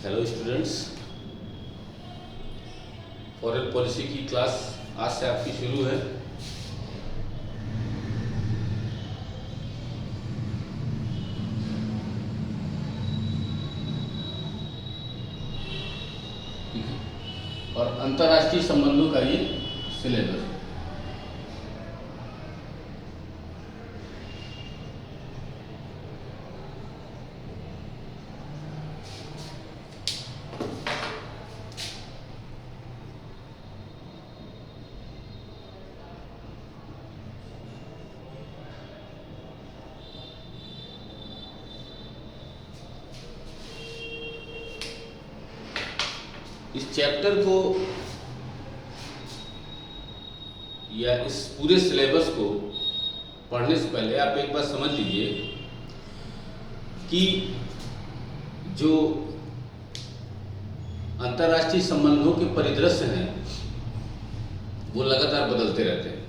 Hello students, foreign policy की class आज से आपकी शुरू है। और अंतर्राष्ट्रीय संबंधों का ये सिलेबस है। इस चैप्टर को या इस पूरे सिलेबस को पढ़ने से पहले आप एक बात समझ लीजिए कि जो अंतर्राष्ट्रीय संबंधों के परिदृश्य हैं वो लगातार बदलते रहते हैं,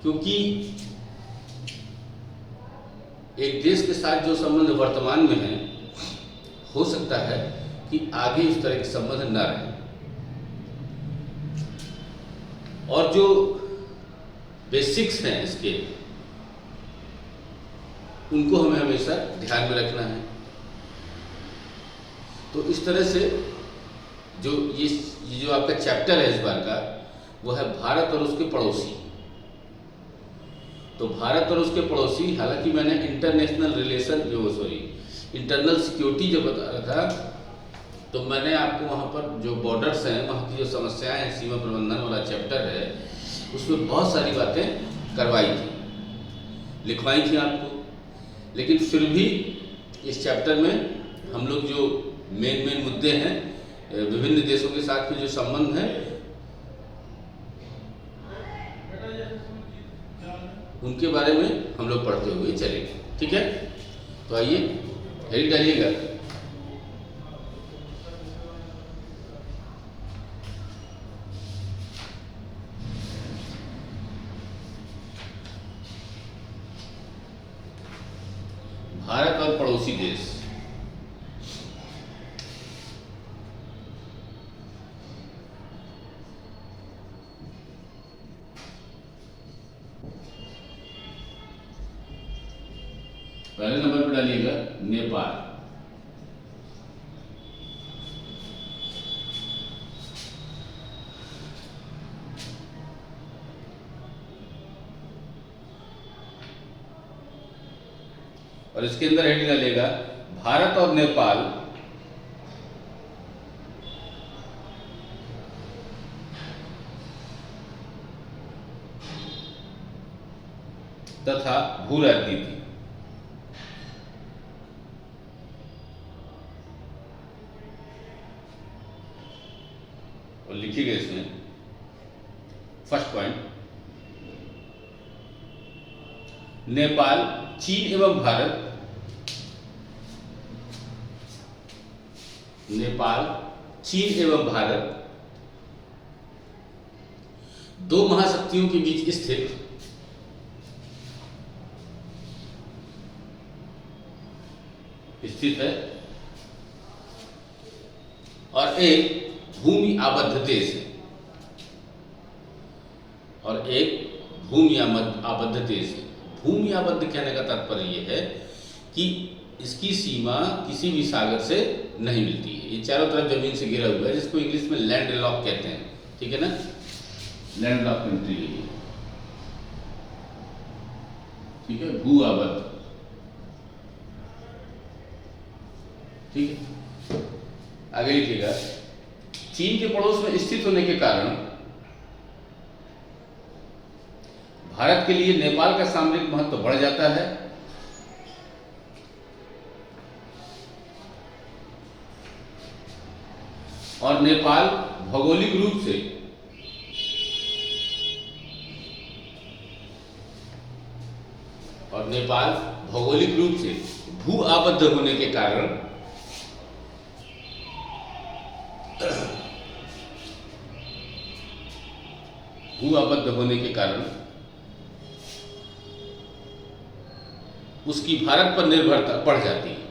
क्योंकि एक देश के साथ जो संबंध वर्तमान में है हो सकता है कि आगे इस तरह के संबंध न रहे, और जो बेसिक्स हैं इसके उनको हमें हमेशा ध्यान में रखना है। तो इस तरह से जो ये जो आपका चैप्टर है इस बार का वो है भारत और उसके पड़ोसी। तो भारत और उसके पड़ोसी, हालांकि मैंने इंटरनेशनल रिलेशन इंटरनल सिक्योरिटी जो बता रहा था, तो मैंने आपको वहाँ पर जो बॉर्डर्स हैं, वहाँ की जो समस्याएं हैं, सीमा प्रबंधन वाला चैप्टर है, उसमें बहुत सारी बातें करवाई थी, लिखवाई थी आपको। लेकिन फिर भी इस चैप्टर में हम लोग जो मेन मुद्दे हैं, विभिन्न देशों के साथ में जो संबंध है, उनके बारे में हम लोग पढ़ते हुए चलेंगे। ठीक है, तो आइए हेडिंग डालिएगा। भारत और पड़ोसी देश। पहले नंबर पर डालिएगा नेपाल। और इसके अंदर हेडिंग डालिएगा भारत और नेपाल तथा भू राजनीति। और लिखिएगा इसमें फर्स्ट पॉइंट, नेपाल, चीन एवं भारत, नेपाल, चीन एवं भारत दो महाशक्तियों के बीच स्थित है और एक भूमि आबद्ध देश है, और एक भूमि आबद्ध देश है। भूमि आबद्ध कहने का तात्पर्य यह है कि इसकी सीमा किसी भी सागर से नहीं मिलती है, ये चारों तरफ जमीन से घिरा हुआ है, जिसको इंग्लिश में लैंड लॉक कहते हैं। ठीक है ना, लैंड लॉक कंट्री है ये। ठीक है, भू आबद्ध। ठीक है, आगे लिखिएगा, चीन के पड़ोस में स्थित होने के कारण भारत के लिए नेपाल का सामरिक महत्व बढ़ जाता है। और नेपाल भौगोलिक रूप से भू आबद्ध होने के कारण उसकी भारत पर निर्भरता बढ़ जाती है।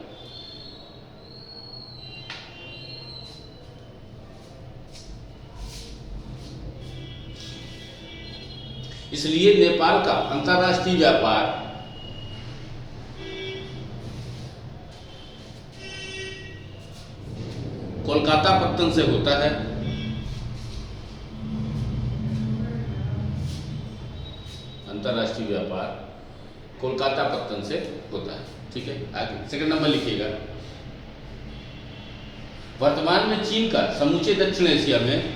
इसलिए नेपाल का अंतर्राष्ट्रीय व्यापार कोलकाता पत्तन से होता है। अंतर्राष्ट्रीय व्यापार कोलकाता पत्तन से होता है। ठीक है, आगे सेकंड नंबर लिखिएगा। वर्तमान में चीन का समूचे दक्षिण एशिया में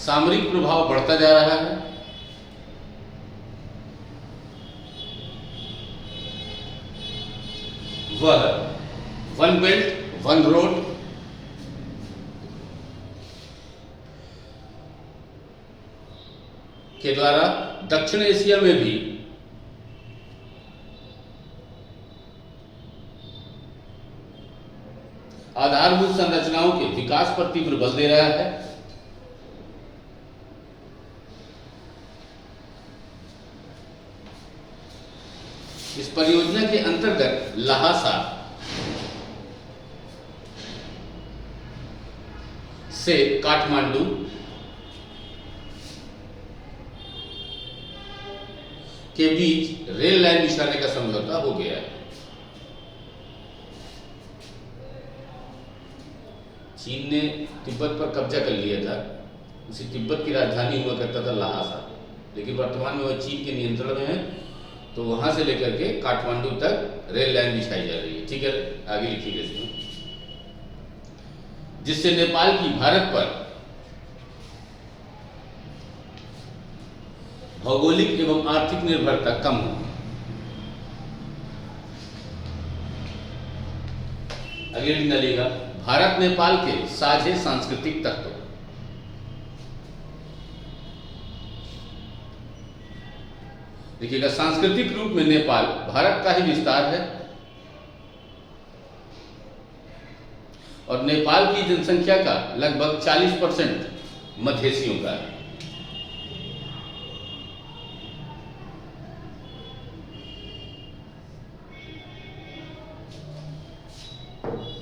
सामरिक प्रभाव बढ़ता जा रहा है। वह वन बेल्ट वन रोड के द्वारा दक्षिण एशिया में भी आधारभूत संरचनाओं के विकास पर तीव्र बल दे रहा है। इस परियोजना के अंतर्गत लहासा से काठमांडू के बीच रेल लाइन बिछाने का समझौता हो गया है। चीन ने तिब्बत पर कब्जा कर लिया था। उसी तिब्बत की राजधानी हुआ करता था लहासा, लेकिन वर्तमान में वह चीन के नियंत्रण में है। तो वहां से लेकर के काठमांडू तक रेल लाइन बिछाई जा रही है। ठीक है, आगे लिखिएगा इसमें, जिससे नेपाल की भारत पर भौगोलिक एवं आर्थिक निर्भरता कम हो। अगले लिखना लेगा, भारत नेपाल के साझे सांस्कृतिक तत्व। देखिएगा, सांस्कृतिक रूप में नेपाल भारत का ही विस्तार है और नेपाल की जनसंख्या का लगभग 40% मधेसियों का है।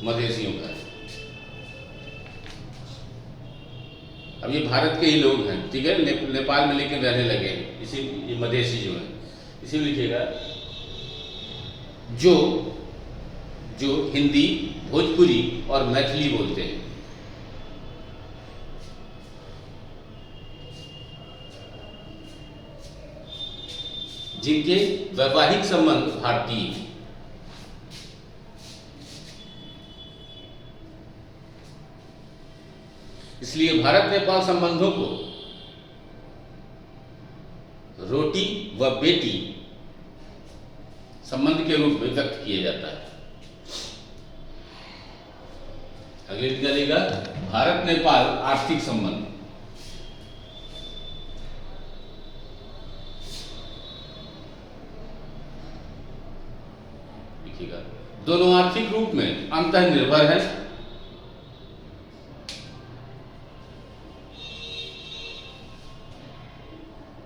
मधेसियों का है। अब ये भारत के ही लोग हैं, ठीक है, नेपाल में लेकिन रहने लगे हैं। इसी ये मधेसी जो है, इसी लिखिएगा, जो हिंदी, भोजपुरी और मैथिली बोलते हैं। जिनके वैवाहिक संबंध भारतीय हैं। इसलिए भारत नेपाल संबंधों को रोटी व बेटी संबंध के रूप में व्यक्त किया जाता है। अगले निकलेगा, भारत नेपाल आर्थिक संबंध। देखिएगा, दोनों आर्थिक रूप में अंतः निर्भर है।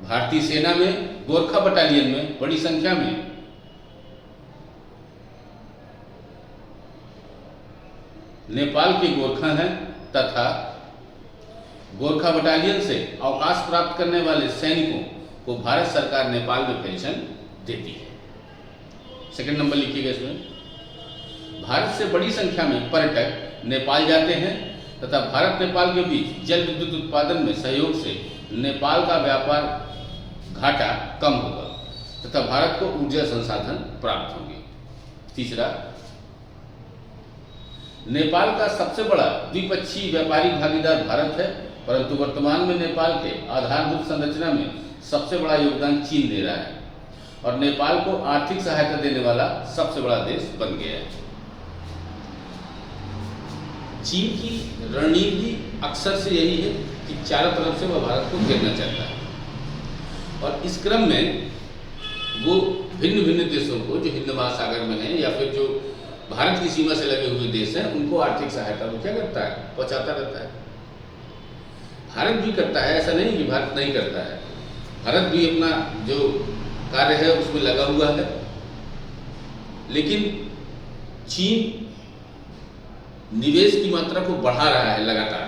भारतीय सेना में गोरखा बटालियन में बड़ी संख्या में नेपाल के गोरखा हैं तथा गोरखा बटालियन से अवकाश प्राप्त करने वाले सैनिकों को भारत सरकार नेपाल में पेंशन देती है। सेकंड नंबर लिखिएगा इसमें, भारत से बड़ी संख्या में पर्यटक नेपाल जाते हैं तथा भारत नेपाल के बीच जल विद्युत उत्पादन में सहयोग से नेपाल का व्यापार घाटा कम होगा तथा भारत को ऊर्जा संसाधन प्राप्त होंगे। तीसरा, नेपाल का सबसे बड़ा द्विपक्षीय व्यापारिक भागीदार भारत है, परंतु वर्तमान में नेपाल के आधारभूत संरचना में सबसे बड़ा योगदान चीन दे रहा है और नेपाल को आर्थिक सहायता देने वाला सबसे बड़ा देश बन गया है। चीन की रणनीति अक्सर से यही है कि चारों तरफ से वह भारत को घेरना चाहता है और इस क्रम में वो भिन्न भिन्न देशों को जो हिंद महासागर में हैं या फिर जो भारत की सीमा से लगे हुए देश हैं उनको आर्थिक सहायता वो क्या करता है, पहुंचाता रहता है। भारत भी करता है, ऐसा नहीं कि भारत नहीं करता है, भारत भी अपना जो कार्य है उसमें लगा हुआ है, लेकिन चीन निवेश की मात्रा को बढ़ा रहा है लगातार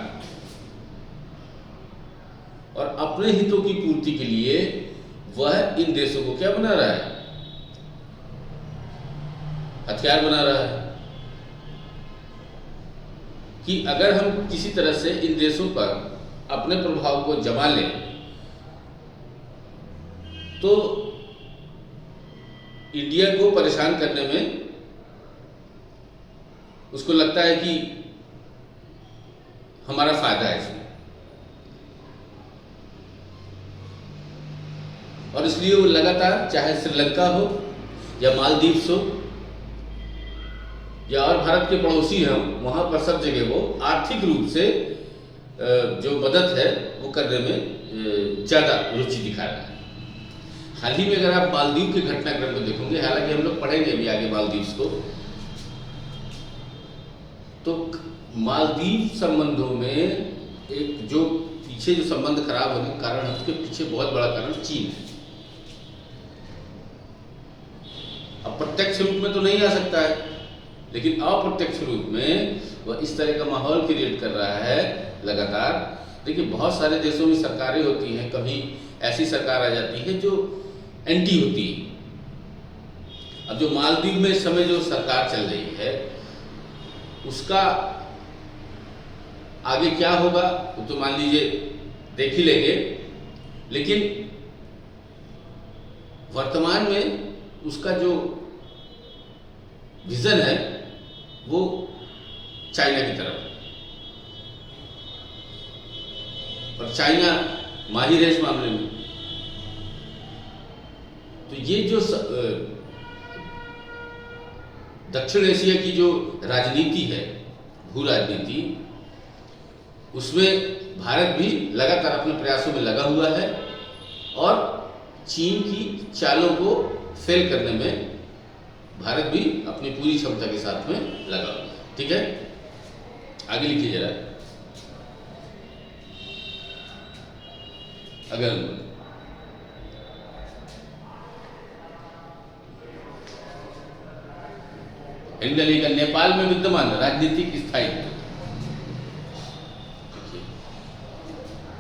और अपने हितों की पूर्ति के लिए वह इन देशों को क्या बना रहा है, हथियार बना रहा है कि अगर हम किसी तरह से इन देशों पर अपने प्रभाव को जमा लें तो इंडिया को परेशान करने में उसको लगता है कि हमारा फायदा है इसमें, और इसलिए वो लगातार चाहे श्रीलंका हो या मालदीव्स हो या और भारत के पड़ोसी हैं वहां पर सब जगह वो आर्थिक रूप से जो मदद है वो करने में ज़्यादा रुचि दिखा रहा है। हाल ही में अगर आप मालदीव के घटनाक्रम को देखोगे, हालांकि हम लोग पढ़ेंगे अभी आगे मालदीव्स को, तो मालदीव संबंधों में एक जो पीछे जो संबंध खराब होने का कारण है उसके पीछे बहुत बड़ा कारण चीन है। अब प्रत्यक्ष रूप में तो नहीं आ सकता है, लेकिन अप्रत्यक्ष रूप में वह इस तरह का माहौल क्रिएट कर रहा है लगातार। देखिए बहुत सारे देशों में सरकारें होती हैं, कभी ऐसी सरकार आ जाती है जो एंटी होती है। अब जो मालदीव में इस समय जो सरकार चल रही है उसका आगे क्या होगा वो तो मान लीजिए देख ही लेंगे, लेकिन वर्तमान में उसका जो विजन है वो चाइना की तरफ है और चाइना माहिर है इस मामले में। तो ये जो दक्षिण एशिया की जो राजनीति है, भू राजनीति, उसमें भारत भी लगातार अपने प्रयासों में लगा हुआ है और चीन की चालों को फेल करने में भारत भी अपनी पूरी क्षमता के साथ में लगा हुआ है। ठीक है, आगे लिखिए जरा। अगर हिंडली का नेपाल में विद्यमान राजनीतिक स्थायित्व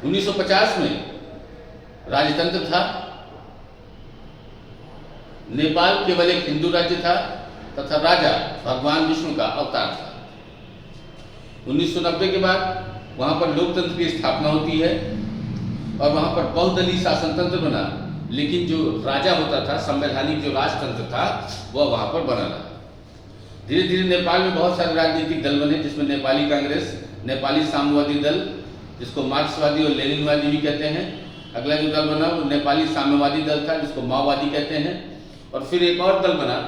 1950 में राजतंत्र था। नेपाल केवल एक हिंदू राज्य था तथा राजा भगवान विष्णु का अवतार था। 1990 के बाद वहां पर लोकतंत्र की स्थापना होती है और वहां पर बहुदलीय शासन तंत्र बना, लेकिन जो राजा होता था, संवैधानिक जो राजतंत्र था, वह वहां पर बना रहा। धीरे धीरे नेपाल में बहुत सारे राजनीतिक दल बने, जिसमें नेपाली कांग्रेस, नेपाली साम्यवादी दल जिसको मार्क्सवादी और लेनिनवादी भी कहते हैं, अगला जो दल बना वो नेपाली साम्यवादी दल था जिसको माओवादी कहते हैं, और फिर एक और दल बना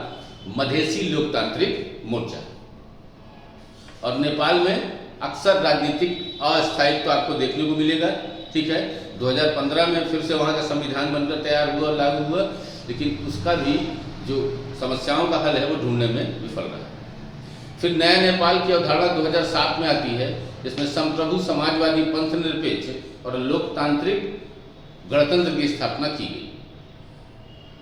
मधेसी लोकतांत्रिक मोर्चा। और नेपाल में अक्सर राजनीतिक अस्थायित्व आपको देखने को मिलेगा। ठीक है, 2015 में फिर से वहाँ का संविधान बनकर तैयार हुआ, लागू हुआ, लेकिन उसका भी जो समस्याओं का हल है वो ढूंढने में विफल रहा। फिर नया नेपाल की अवधारणा 2007 में आती है, जिसमें संप्रभु समाजवादी पंथ निरपेक्ष और लोकतांत्रिक गणतंत्र की स्थापना की गई।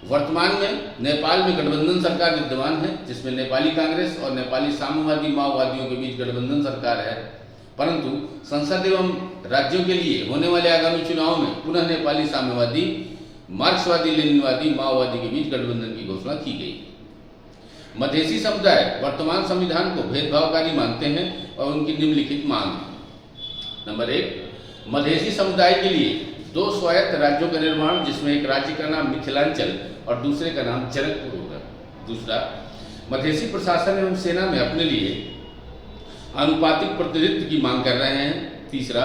वर्तमान में नेपाल में गठबंधन सरकार विद्यमान है, जिसमें नेपाली कांग्रेस और नेपाली साम्यवादी माओवादियों के बीच गठबंधन सरकार है, परंतु संसद एवं राज्यों के लिए होने वाले आगामी चुनाव में पुनः नेपाली साम्यवादी, मार्क्सवादी, लेनिनवादी, माओवादी के बीच गठबंधन की घोषणा की गई। मधेसी समुदाय वर्तमान संविधान को भेदभावकारी मानते हैं और उनकी निम्नलिखित मांग है। नंबर 1, मधेसी समुदाय के लिए 2 स्वायत्त राज्यों का निर्माण, जिसमें एक राज्य का नाम मिथिलांचल और दूसरे का नाम जनकपुर होगा। दूसरा, मधेसी प्रशासन एवं सेना में अपने लिए आनुपातिक प्रतिनिधित्व की मांग कर रहे हैं। तीसरा,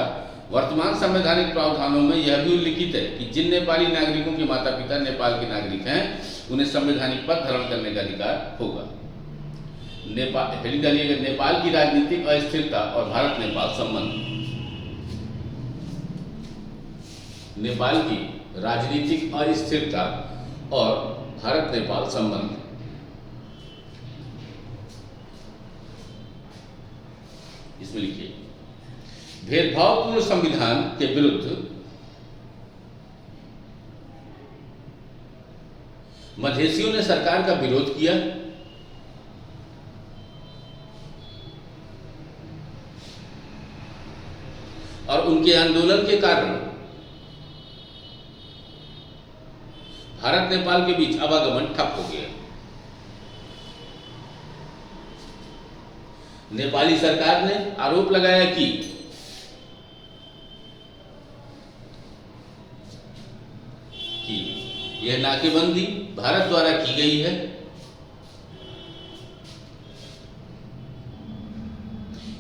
वर्तमान संवैधानिक प्रावधानों में यह भी उल्लिखित है कि जिन नेपाली नागरिकों के माता पिता नेपाल के नागरिक हैं उन्हें संवैधानिक पद धारण करने का अधिकार होगा। नेपाल की राजनीतिक अस्थिरता और भारत नेपाल संबंध। नेपाल की राजनीतिक अस्थिरता और भारत नेपाल संबंध। इसमें लिखिए, भेदभावपूर्ण संविधान के विरुद्ध मधेसियों ने सरकार का विरोध किया और उनके आंदोलन के कारण भारत नेपाल के बीच आवागमन ठप हो गया। नेपाली सरकार ने आरोप लगाया कि यह नाकेबंदी भारत द्वारा की गई है,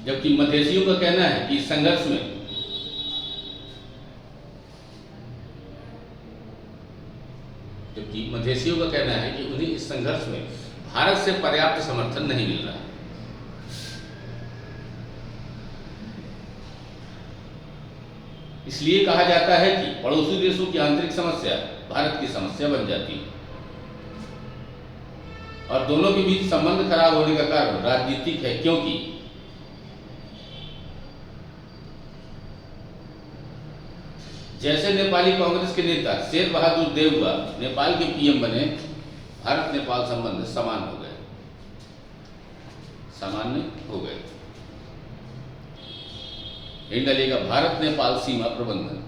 जबकि मधेसियों का कहना है कि इस संघर्ष में उन्हें इस संघर्ष में भारत से पर्याप्त समर्थन नहीं मिल रहा है। इसलिए कहा जाता है कि पड़ोसी देशों की आंतरिक समस्या भारत की समस्या बन जाती है और दोनों के बीच संबंध खराब होने का कारण राजनीतिक है, क्योंकि जैसे नेपाली कांग्रेस के नेता शेर बहादुर देउवा नेपाल के पीएम बने, भारत नेपाल संबंध सामान्य हो गए। यही डलेगा भारत नेपाल सीमा प्रबंधन।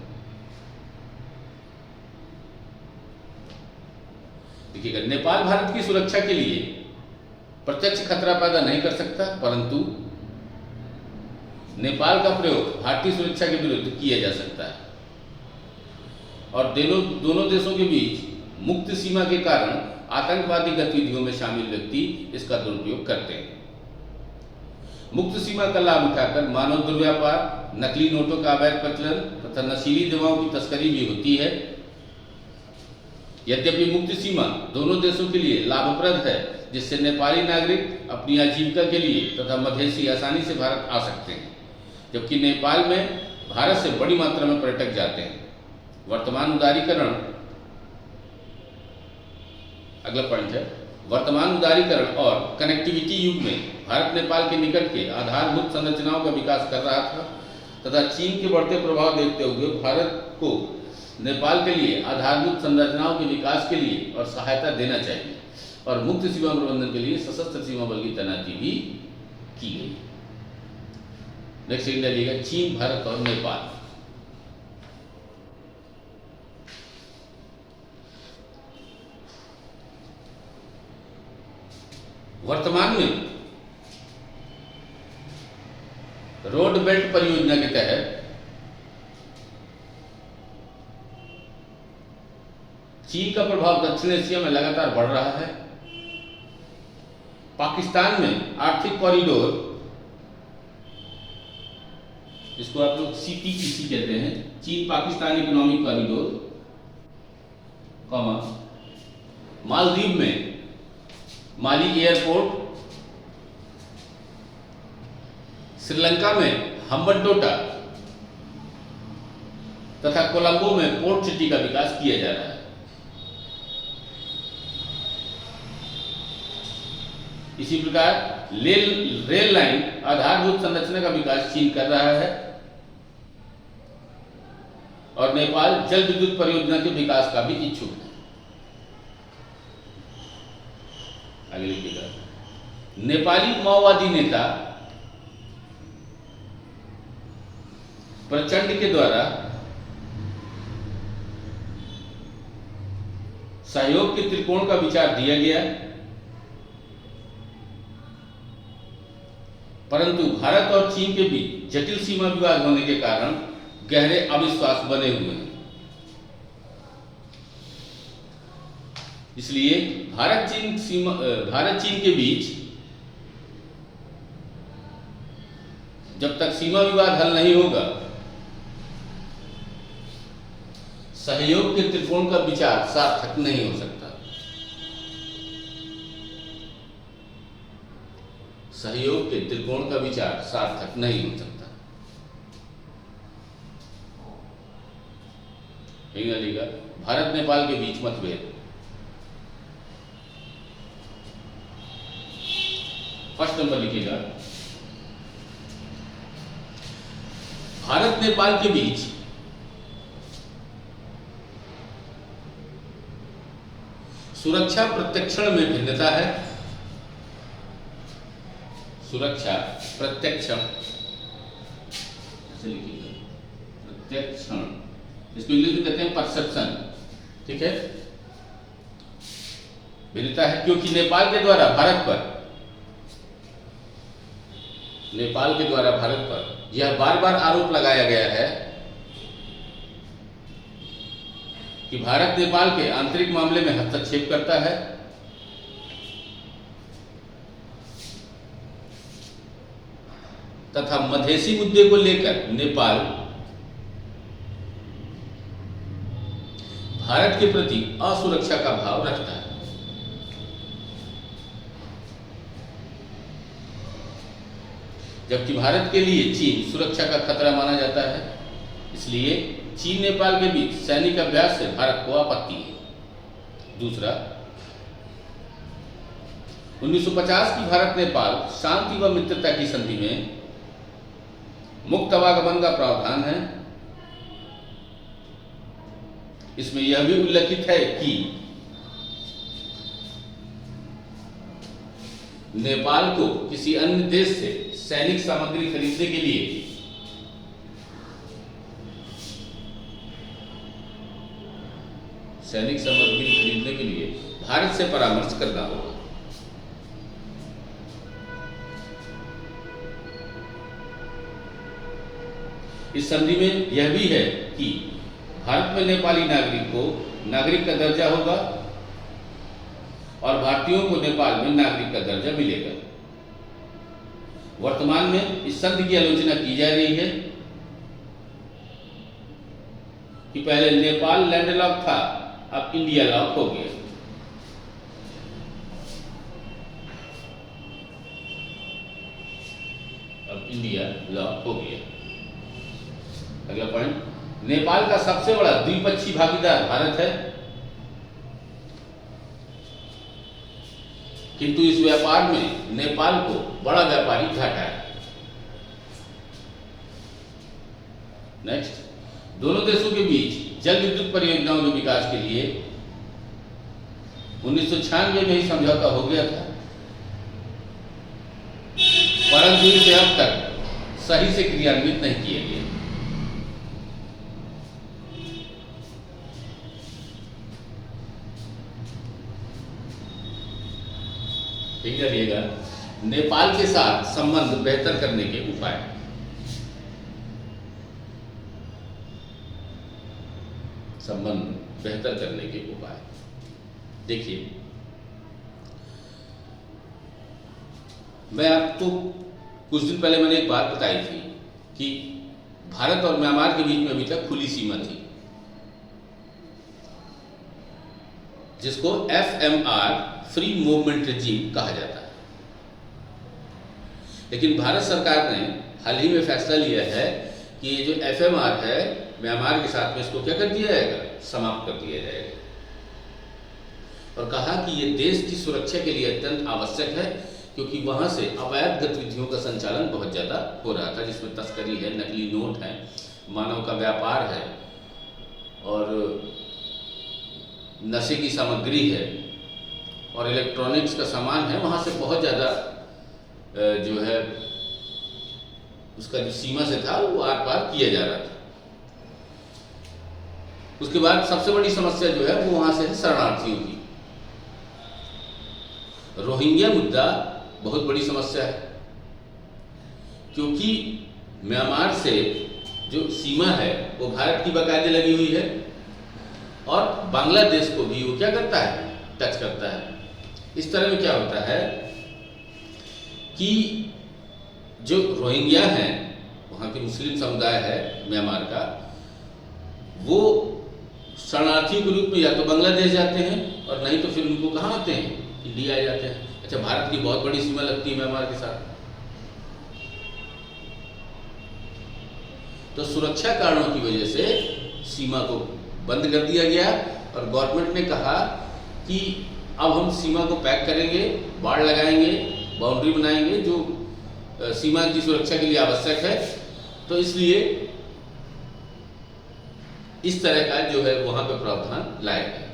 देखिएगा, नेपाल भारत की सुरक्षा के लिए प्रत्यक्ष खतरा पैदा नहीं कर सकता, परंतु नेपाल का प्रयोग भारतीय सुरक्षा के विरुद्ध किया जा सकता है और दोनों देशों के बीच मुक्त सीमा के कारण आतंकवादी गतिविधियों में शामिल व्यक्ति इसका दुरुपयोग करते हैं। मुक्त सीमा का लाभ उठाकर मानव दुर्व्यापार, नकली नोटों का अवैध प्रचलन तथा नशीली दवाओं की तस्करी भी होती है। यद्यपि मुक्त सीमा दोनों देशों के लिए लाभप्रद है, जिससे नेपाली नागरिक अपनी आजीविका के लिए तथा मधेसी आसानी से भारत आ सकते हैं, जबकि नेपाल में भारत से बड़ी मात्रा में पर्यटक जाते हैं। वर्तमान उदारीकरण, अगला पॉइंट है, वर्तमान उदारीकरण और कनेक्टिविटी युग में भारत नेपाल के निकट के आधारभूत संरचनाओं का विकास कर रहा था तथा चीन के बढ़ते प्रभाव देखते हुए भारत को नेपाल के लिए आधारभूत संरचनाओं के विकास के लिए और सहायता देना चाहिए और मुक्त सीमा प्रबंधन के लिए सशस्त्र सीमा बल की तैनाती भी की गई। नेक्स्ट इंडिया, चीन, भारत और नेपाल। वर्तमान में रोड बेल्ट परियोजना के तहत चीन का प्रभाव दक्षिण एशिया में लगातार बढ़ रहा है। पाकिस्तान में आर्थिक कॉरिडोर, जिसको आप लोग CPEC कहते हैं, चीन पाकिस्तान इकोनॉमिक कॉरिडोर, मालदीव में माली एयरपोर्ट, श्रीलंका में हम्बनटोटा तथा कोलंबो में पोर्ट सिटी का विकास किया जा रहा है। इसी प्रकार रेल लाइन आधारभूत संरचना का विकास चीन कर रहा है और नेपाल जल विद्युत परियोजना के विकास का भी इच्छुक है। आगे लिखिएगा, नेपाली माओवादी नेता प्रचंड के द्वारा सहयोग के त्रिकोण का विचार दिया गया, परंतु भारत और चीन के बीच जटिल सीमा विवाद होने के कारण गहरे अविश्वास बने हुए हैं। इसलिए भारत चीन के बीच जब तक सीमा विवाद हल नहीं होगा, सहयोग के त्रिकोण का विचार सार्थक नहीं हो सकता। सहयोग के त्रिकोण का विचार सार्थक नहीं हो सकता। भारत नेपाल के बीच मतभेद। फर्स्ट नंबर लिखिएगा, भारत नेपाल के बीच सुरक्षा प्रत्यक्षण में भिन्नता है। सुरक्षा प्रत्यक्षण, ऐसे लिखिएगा, प्रत्यक्षण, इसको इंग्लिश में कहते हैं परसेप्शन, ठीक है। भिन्नता है क्योंकि नेपाल के द्वारा भारत पर यह बार बार आरोप लगाया गया है कि भारत नेपाल के आंतरिक मामले में हस्तक्षेप करता है तथा मधेसी मुद्दे को लेकर नेपाल भारत के प्रति असुरक्षा का भाव रखता है। जबकि भारत के लिए चीन सुरक्षा का खतरा माना जाता है, इसलिए चीन नेपाल के बीच सैनिक अभ्यास से भारत को आपत्ति है। दूसरा, 1950 की भारत नेपाल शांति व मित्रता की संधि में मुक्त आवागमन का प्रावधान है। इसमें यह भी उल्लेखित है कि नेपाल को किसी अन्य देश से सैनिक सामग्री खरीदने के लिए भारत से परामर्श करना होगा। इस संधि में यह भी है कि भारत में नेपाली नागरिक को नागरिक का दर्जा होगा और भारतीयों को नेपाल में नागरिक का दर्जा मिलेगा। वर्तमान में इस संधि की आलोचना की जा रही है कि पहले नेपाल लैंडलॉक था, अब इंडिया लॉक हो गया। अगला पॉइंट, नेपाल का सबसे बड़ा द्विपक्षीय भागीदार भारत है, किंतु इस व्यापार में नेपाल को बड़ा व्यापारी घाटा है। नेक्स्ट, दोनों देशों के बीच जल विद्युत परियोजनाओं के विकास के लिए 1996 में ही समझौता हो गया था, परंतु इसे अब तक सही से क्रियान्वित नहीं किया गया। ठीक करिएगा, नेपाल के साथ संबंध बेहतर करने के उपाय। संबंध बेहतर करने के उपाय देखिए, मैं आपको कुछ दिन पहले मैंने एक बात बताई थी कि भारत और म्यांमार के बीच में अभी तक खुली सीमा थी, जिसको FMR फ्री मूवमेंट रेजिम कहा जाता है। लेकिन भारत सरकार ने हाल ही में फैसला लिया है कि ये जो FMR है म्यांमार के साथ में इसको क्या कर दिया जाएगा, समाप्त कर दिया जाएगा, और कहा कि ये देश की सुरक्षा के लिए अत्यंत आवश्यक है, क्योंकि वहां से अवैध गतिविधियों का संचालन बहुत ज़्यादा हो रहा था, जिसमें तस्करी है, नकली नोट है, मानव का व्यापार है और नशे की सामग्री है और इलेक्ट्रॉनिक्स का सामान है। वहाँ से बहुत ज़्यादा जो है उसका जो सीमा से था वो आर पार किया जा रहा था। उसके बाद सबसे बड़ी समस्या जो है वो वहाँ से है शरणार्थियों की। रोहिंग्या मुद्दा बहुत बड़ी समस्या है, क्योंकि म्यांमार से जो सीमा है वो भारत की बाकायदे लगी हुई है और बांग्लादेश को भी वो क्या करता है, टच करता है। इस तरह में क्या होता है कि जो रोहिंग्या हैं, वहाँ के मुस्लिम समुदाय है म्यांमार का, वो शरणार्थियों के रूप में या तो बांग्लादेश जाते हैं और नहीं तो फिर उनको कहाँ आते हैं, इंडिया आ जाते हैं। अच्छा, भारत की बहुत बड़ी सीमा लगती है म्यांमार के साथ, तो सुरक्षा कारणों की वजह से सीमा को बंद कर दिया गया और गवर्नमेंट ने कहा कि अब हम सीमा को पैक करेंगे, बाड़ लगाएंगे, बाउंड्री बनाएंगे जो सीमा की सुरक्षा के लिए आवश्यक है। तो इसलिए इस तरह का जो है वहाँ पे प्रावधान लाया गया।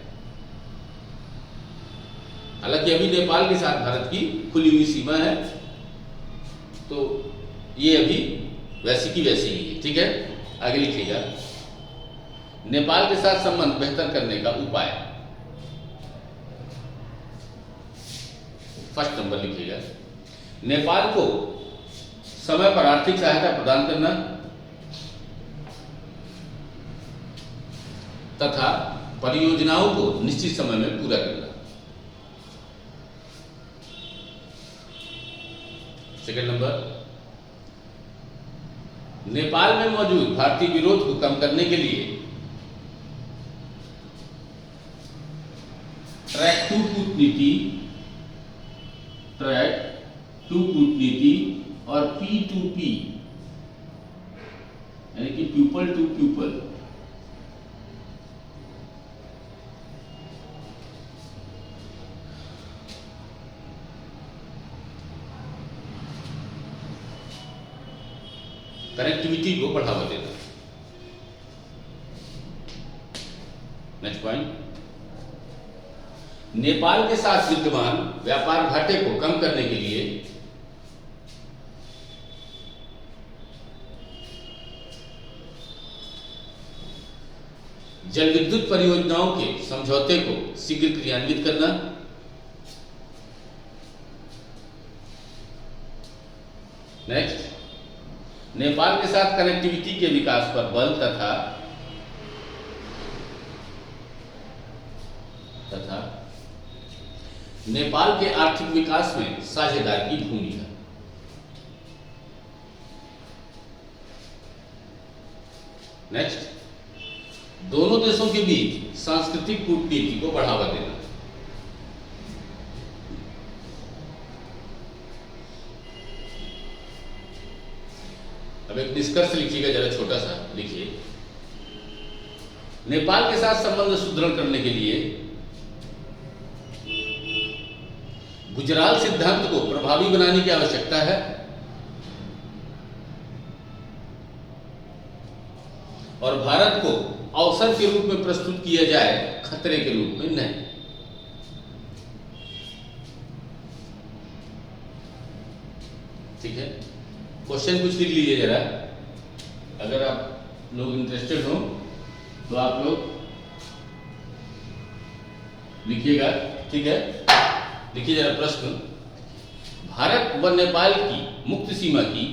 हालांकि अभी नेपाल के साथ भारत की खुली हुई सीमा है, तो ये अभी वैसी की वैसी ही है। ठीक है, आगे लिखिएगा, नेपाल के साथ संबंध बेहतर करने का उपाय। फर्स्ट नंबर लिखिएगा, नेपाल को समय पर आर्थिक सहायता प्रदान करना तथा परियोजनाओं को निश्चित समय में पूरा करना। सेकंड नंबर, नेपाल में मौजूद भारतीय विरोध को कम करने के लिए ट्रैक टू कूटनीति और P2P यानी कि पीपल टू पीपल कनेक्टिविटी को बढ़ावा देना। नेक्स्ट पॉइंट, नेपाल के साथ विद्यमान व्यापार घाटे को कम करने के लिए जल विद्युत परियोजनाओं के समझौते को शीघ्र क्रियान्वित करना। नेक्स्ट, नेपाल के साथ कनेक्टिविटी के विकास पर बल तथा नेपाल के आर्थिक विकास में साझेदार की भूमिका। नेक्स्ट, दोनों देशों के बीच सांस्कृतिक कूटनीति को बढ़ावा देना। अब एक निष्कर्ष लिखिएगा, जरा छोटा सा लिखिए, नेपाल के साथ संबंध सुदृढ़ करने के लिए गुजराल सिद्धांत को प्रभावी बनाने की आवश्यकता है और भारत को अवसर के रूप में प्रस्तुत किया जाए, खतरे के रूप में नहीं। ठीक है, क्वेश्चन कुछ लिख लीजिए जरा, अगर आप लोग इंटरेस्टेड हो तो आप लोग लिखिएगा। ठीक है, देखिए जरा प्रश्न, भारत व नेपाल की मुक्त सीमा की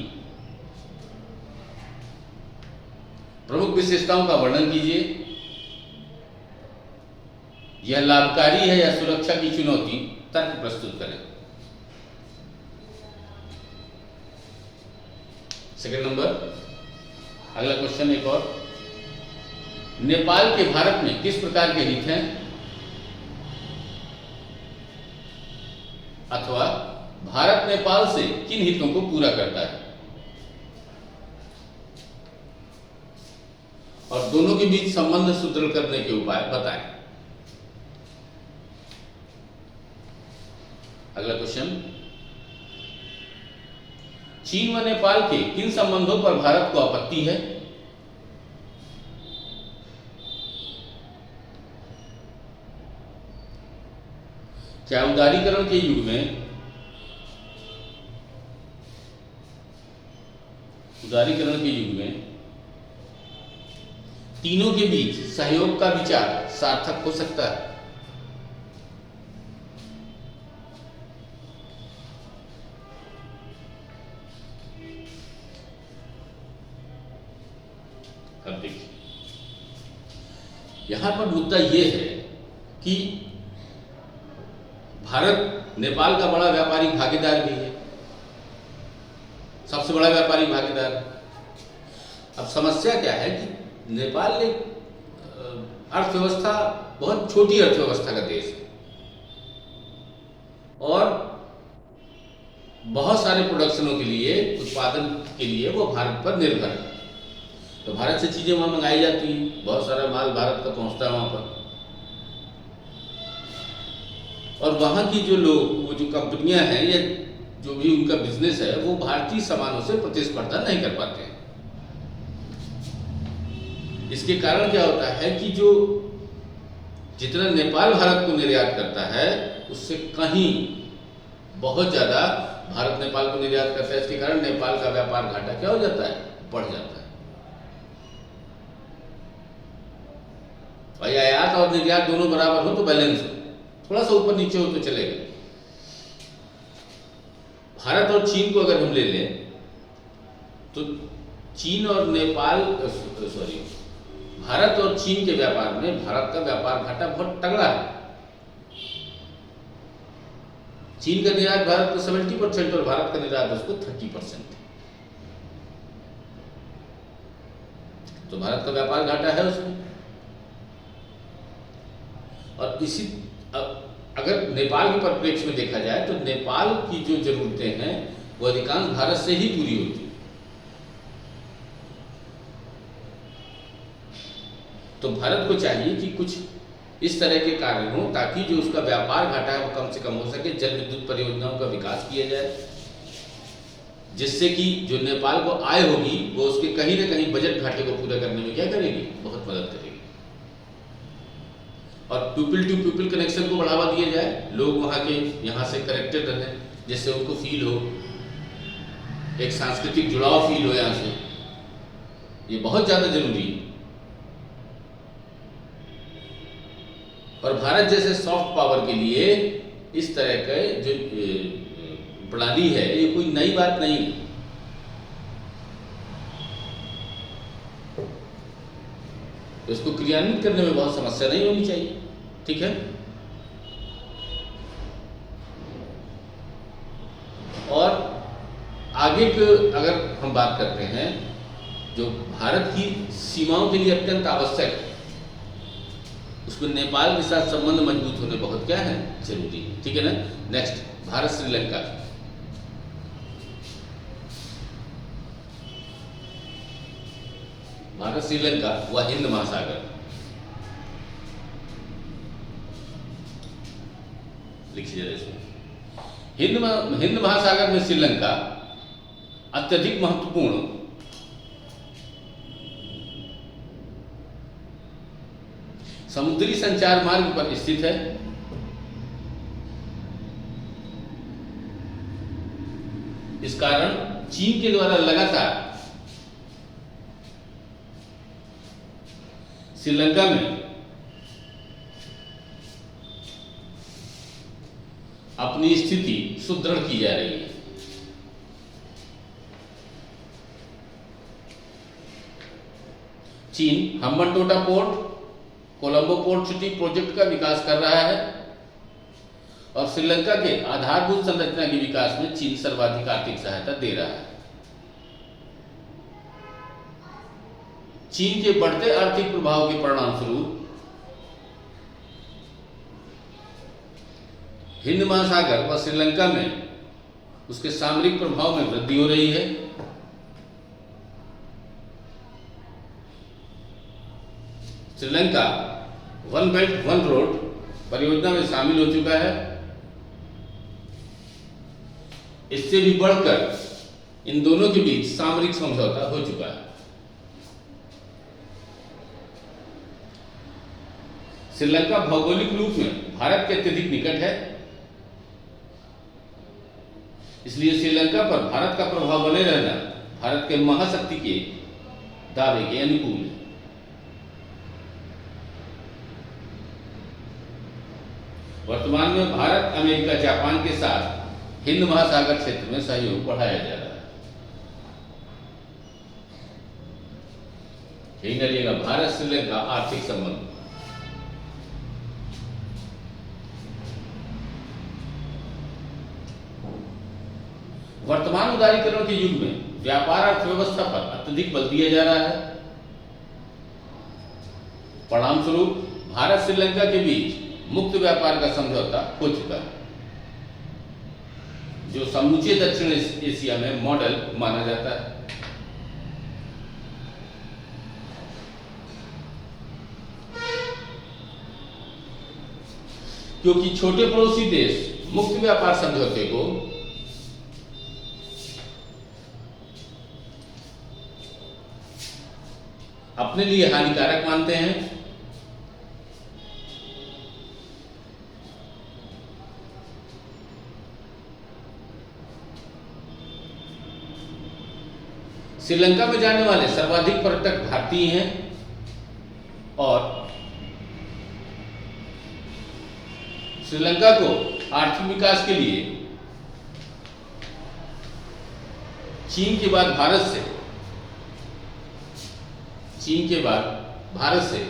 प्रमुख विशेषताओं का वर्णन कीजिए। यह लाभकारी है या सुरक्षा की चुनौती, तर्क प्रस्तुत करें। सेकंड नंबर, अगला क्वेश्चन एक और, नेपाल के भारत में किस प्रकार के हित हैं अथवा भारत नेपाल से किन हितों को पूरा करता है और दोनों के बीच संबंध सुदृढ़ करने के उपाय बताएं। अगला क्वेश्चन, चीन व नेपाल के किन संबंधों पर भारत को आपत्ति है? क्या उदारीकरण के युग में तीनों के बीच सहयोग का विचार सार्थक हो सकता है? अब देखिए, यहां पर मुद्दा यह है कि भारत नेपाल का बड़ा व्यापारिक भागीदार भी है, सबसे बड़ा व्यापारिक भागीदार। अब समस्या क्या है कि नेपाल एक अर्थव्यवस्था, बहुत छोटी अर्थव्यवस्था का देश है और बहुत सारे प्रोडक्शनों के लिए, उत्पादन के लिए वो भारत पर निर्भर है। तो भारत से चीजें वहां मंगाई जाती हैं, बहुत सारा माल भारत का पहुंचता है वहां पर, और वहाँ की जो लोग, वो जो कंपनियां हैं या जो भी उनका बिजनेस है, वो भारतीय सामानों से प्रतिस्पर्धा नहीं कर पाते हैं। इसके कारण क्या होता है कि जो जितना नेपाल भारत को निर्यात करता है उससे कहीं बहुत ज़्यादा भारत नेपाल को निर्यात करता है। इसके कारण नेपाल का व्यापार घाटा क्या हो जाता है, बढ़ जाता है। भाई आयात और निर्यात दोनों बराबर हो तो बैलेंस हो, थोड़ा सा ऊपर नीचे हो तो चलेगा। भारत और चीन को अगर हम ले लें तो चीन और नेपाल भारत और चीन के व्यापार में भारत का व्यापार घाटा बहुत तगड़ा है। चीन का निर्यात भारत का 70% और भारत का निर्यात उसको 30%। तो भारत का व्यापार घाटा है उसमें। और इसी अगर नेपाल के परिप्रेक्ष्य में देखा जाए तो नेपाल की जो जरूरतें हैं वो अधिकांश भारत से ही पूरी होती है। तो भारत को चाहिए कि कुछ इस तरह के कार्य हों ताकि जो उसका व्यापार घाटा है वो कम से कम हो सके। जल विद्युत परियोजनाओं का विकास किया जाए जिससे कि जो नेपाल को आय होगी वो उसके कहीं ना कहीं बजट घाटे को पूरा करने में क्या करेगी, बहुत मदद करेगी। और पीपल टू पीपल कनेक्शन को बढ़ावा दिया जाए, लोग वहाँ के यहाँ से कनेक्टेड रहें जिससे उनको फील हो, एक सांस्कृतिक जुड़ाव फील हो यहाँ से। ये बहुत ज़्यादा जरूरी है। और भारत जैसे सॉफ्ट पावर के लिए इस तरह का जो प्रणाली है ये कोई नई बात नहीं है। तो इसको क्रियान्वित करने में बहुत समस्या नहीं होनी चाहिए, ठीक है। और आगे के अगर हम बात करते हैं जो भारत की सीमाओं के लिए अत्यंत आवश्यक है, उसमें नेपाल के साथ संबंध मजबूत होने बहुत क्या है, जरूरी है, ठीक है ना। नेक्स्ट, भारत श्रीलंका। भारत श्रीलंका व हिंद महासागर, लिखिए जरा इसमें। हिंद महासागर में श्रीलंका अत्यधिक महत्वपूर्ण समुद्री संचार मार्ग पर स्थित है। इस कारण चीन के द्वारा लगातार श्रीलंका में अपनी स्थिति सुदृढ़ की जा रही है। चीन Hambantota port, Colombo port city project का विकास कर रहा है और श्रीलंका के आधारभूत संरचना के विकास में चीन सर्वाधिक आर्थिक सहायता दे रहा है। चीन के बढ़ते आर्थिक प्रभाव के परिणाम स्वरूप हिंद महासागर व श्रीलंका में उसके सामरिक प्रभाव में वृद्धि हो रही है। Sri Lanka one belt one road परियोजना में शामिल हो चुका है। इससे भी बढ़कर इन दोनों के बीच सामरिक समझौता हो चुका है। श्रीलंका भौगोलिक रूप में भारत के अत्यधिक निकट है, इसलिए श्रीलंका पर भारत का प्रभाव बने रहना भारत के महाशक्ति के दावे के अनुकूल है। वर्तमान में भारत, अमेरिका, जापान के साथ हिंद महासागर क्षेत्र में सहयोग बढ़ाया जा रहा है। यही करिएगा भारत श्रीलंका आर्थिक संबंध। वर्तमान उदारीकरण के युग में व्यापार अर्थव्यवस्था पर अत्यधिक बल दिया जा रहा है। परिणाम स्वरूप भारत श्रीलंका के बीच मुक्त व्यापार का समझौता हो चुका है, जो समूचे दक्षिण एशिया में मॉडल माना जाता है। क्योंकि छोटे पड़ोसी देश मुक्त व्यापार समझौते को अपने लिए हानिकारक मानते हैं, श्रीलंका में जाने वाले सर्वाधिक पर्यटक भारतीय हैं और श्रीलंका को आर्थिक विकास के लिए चीन के बाद भारत से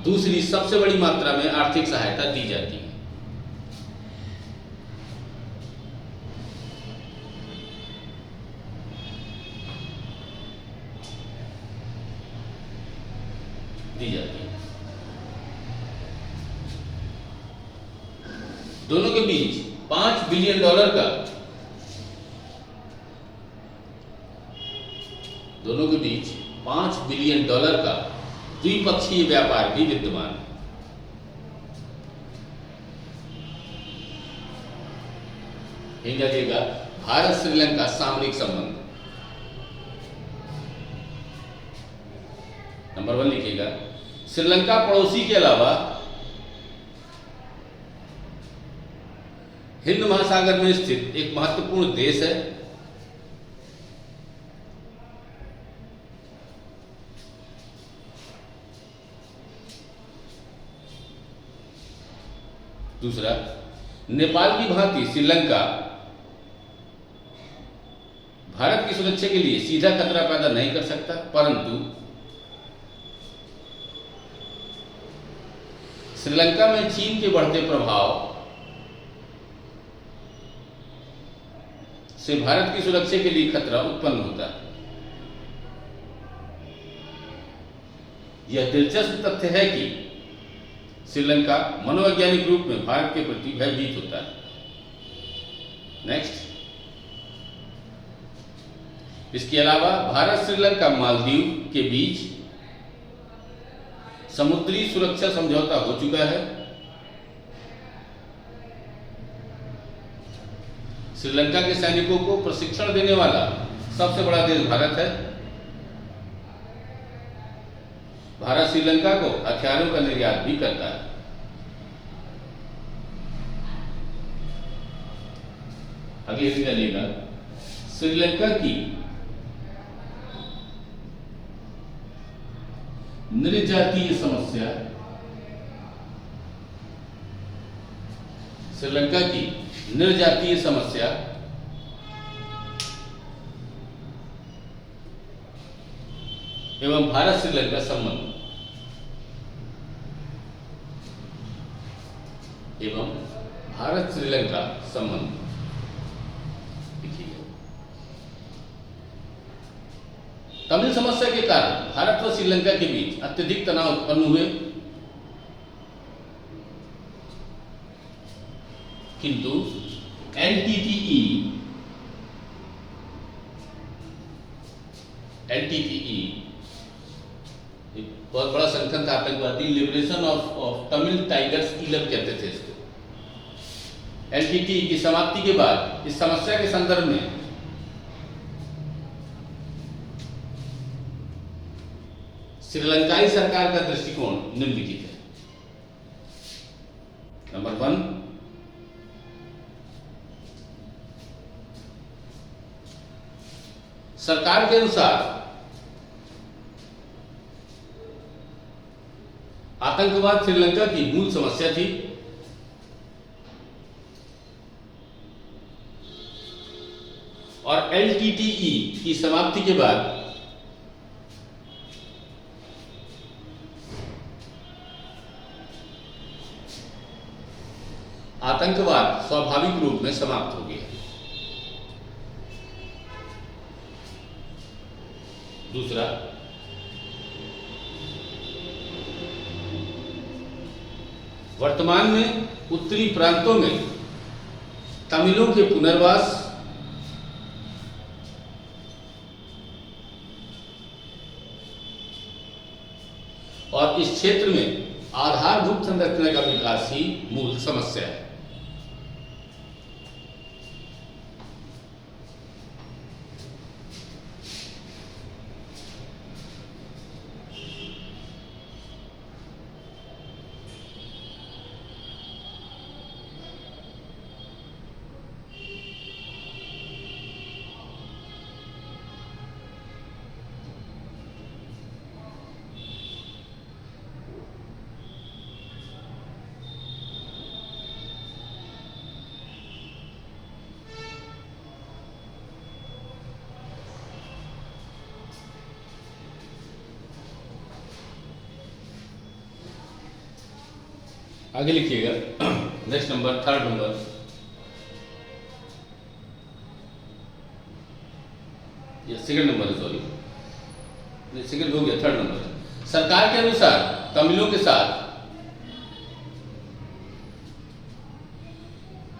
दूसरी सबसे बड़ी मात्रा में आर्थिक सहायता दी जाती है। दोनों के बीच $5 बिलियन का द्विपक्षीय व्यापार भी विद्यमान है। लगेगा भारत श्रीलंका सामरिक संबंध। नंबर 1 लिखिएगा, श्रीलंका पड़ोसी के अलावा हिंद महासागर में स्थित एक महत्वपूर्ण देश है। दूसरा, नेपाल की भांति श्रीलंका भारत की सुरक्षा के लिए सीधा खतरा पैदा नहीं कर सकता, परंतु श्रीलंका में चीन के बढ़ते प्रभाव से भारत की सुरक्षा के लिए खतरा उत्पन्न होता है। यह दिलचस्प तथ्य है कि श्रीलंका मनोवैज्ञानिक रूप में भारत के प्रति भयभीत होता है। नेक्स्ट, इसके अलावा भारत श्रीलंका मालदीव के बीच समुद्री सुरक्षा समझौता हो चुका है। श्रीलंका के सैनिकों को प्रशिक्षण देने वाला सबसे बड़ा देश भारत है। भारत श्रीलंका को हथियारों का निर्यात भी करता है। अगले से चलिएगा, श्रीलंका की नृजातीय समस्या। श्रीलंका की नृजातीय समस्या एवं भारत श्रीलंका संबंध तमिल समस्या के कारण भारत व श्रीलंका के बीच अत्यधिक तनाव उत्पन्न हुए, किंतु एलटीटीई बहुत बड़ा संगठन था आतंकवादी, liberation of Tamil tigers Eelam कहते थे इसको। एलटीटीई की समाप्ति के बाद इस समस्या के संदर्भ में श्रीलंकाई सरकार का दृष्टिकोण निम्नलिखित है। नंबर 1, सरकार के अनुसार आतंकवाद श्रीलंका की मूल समस्या थी। और एलटीटीई की समाप्ति के बाद आतंकवाद स्वाभाविक रूप में समाप्त हो गया। दूसरा, वर्तमान में उत्तरी प्रांतों में तमिलों के पुनर्वास और इस क्षेत्र में आधारभूत संरचना का विकास ही मूल समस्या है। आगे लिखिएगा। नेक्स्ट नंबर, थर्ड नंबर, ये सेकंड नंबर है, सॉरी सेकंड हो गया, थर्ड नंबर है। सरकार के अनुसार तमिलों के साथ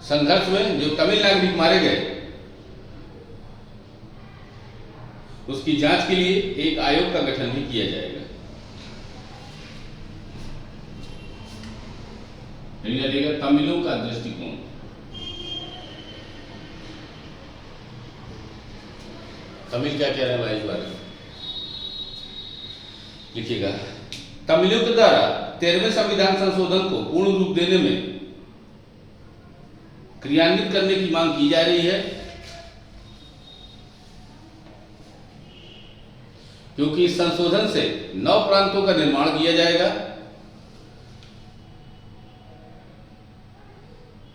संघर्ष में जो तमिल नागरिक मारे गए उसकी जांच के लिए एक आयोग का गठन भी किया जाएगा। तमिलों का दृष्टिकोण। तमिल क्या कह रहे हैं भाई इस बारे में लिखिएगा। तमिलों के द्वारा 13वें संविधान संशोधन को पूर्ण रूप देने में क्रियान्वित करने की मांग की जा रही है, क्योंकि इस संशोधन से 9 प्रांतों का निर्माण किया जाएगा,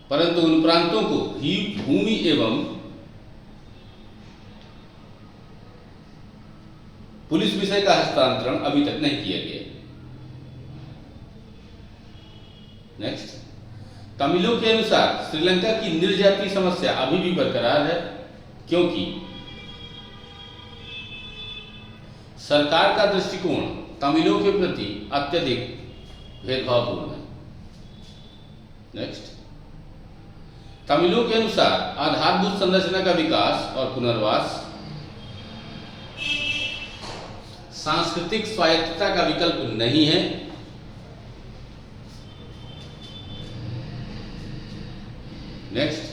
परंतु उन प्रांतों को ही भूमि एवं पुलिस विषय का हस्तांतरण अभी तक नहीं किया गया। नेक्स्ट, तमिलों के अनुसार श्रीलंका की निर्जाति समस्या अभी भी बरकरार है, क्योंकि सरकार का दृष्टिकोण तमिलों के प्रति अत्यधिक भेदभावपूर्ण है। नेक्स्ट, तमिलों के अनुसार आधारभूत संरचना का विकास और पुनर्वास सांस्कृतिक स्वायत्तता का विकल्प नहीं है। नेक्स्ट,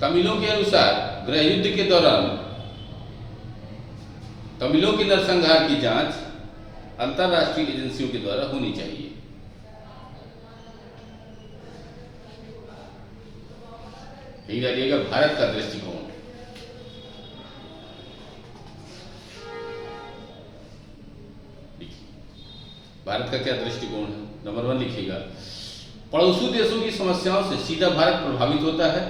तमिलों के अनुसार गृह युद्ध के दौरान तमिलों के नरसंहार की जांच अंतर्राष्ट्रीय एजेंसियों के द्वारा होनी चाहिए। यही रहिएगा भारत का दृष्टिकोण। भारत का क्या दृष्टिकोण है? नंबर 1 लिखिएगा। पड़ोसी देशों की समस्याओं से सीधा भारत प्रभावित होता है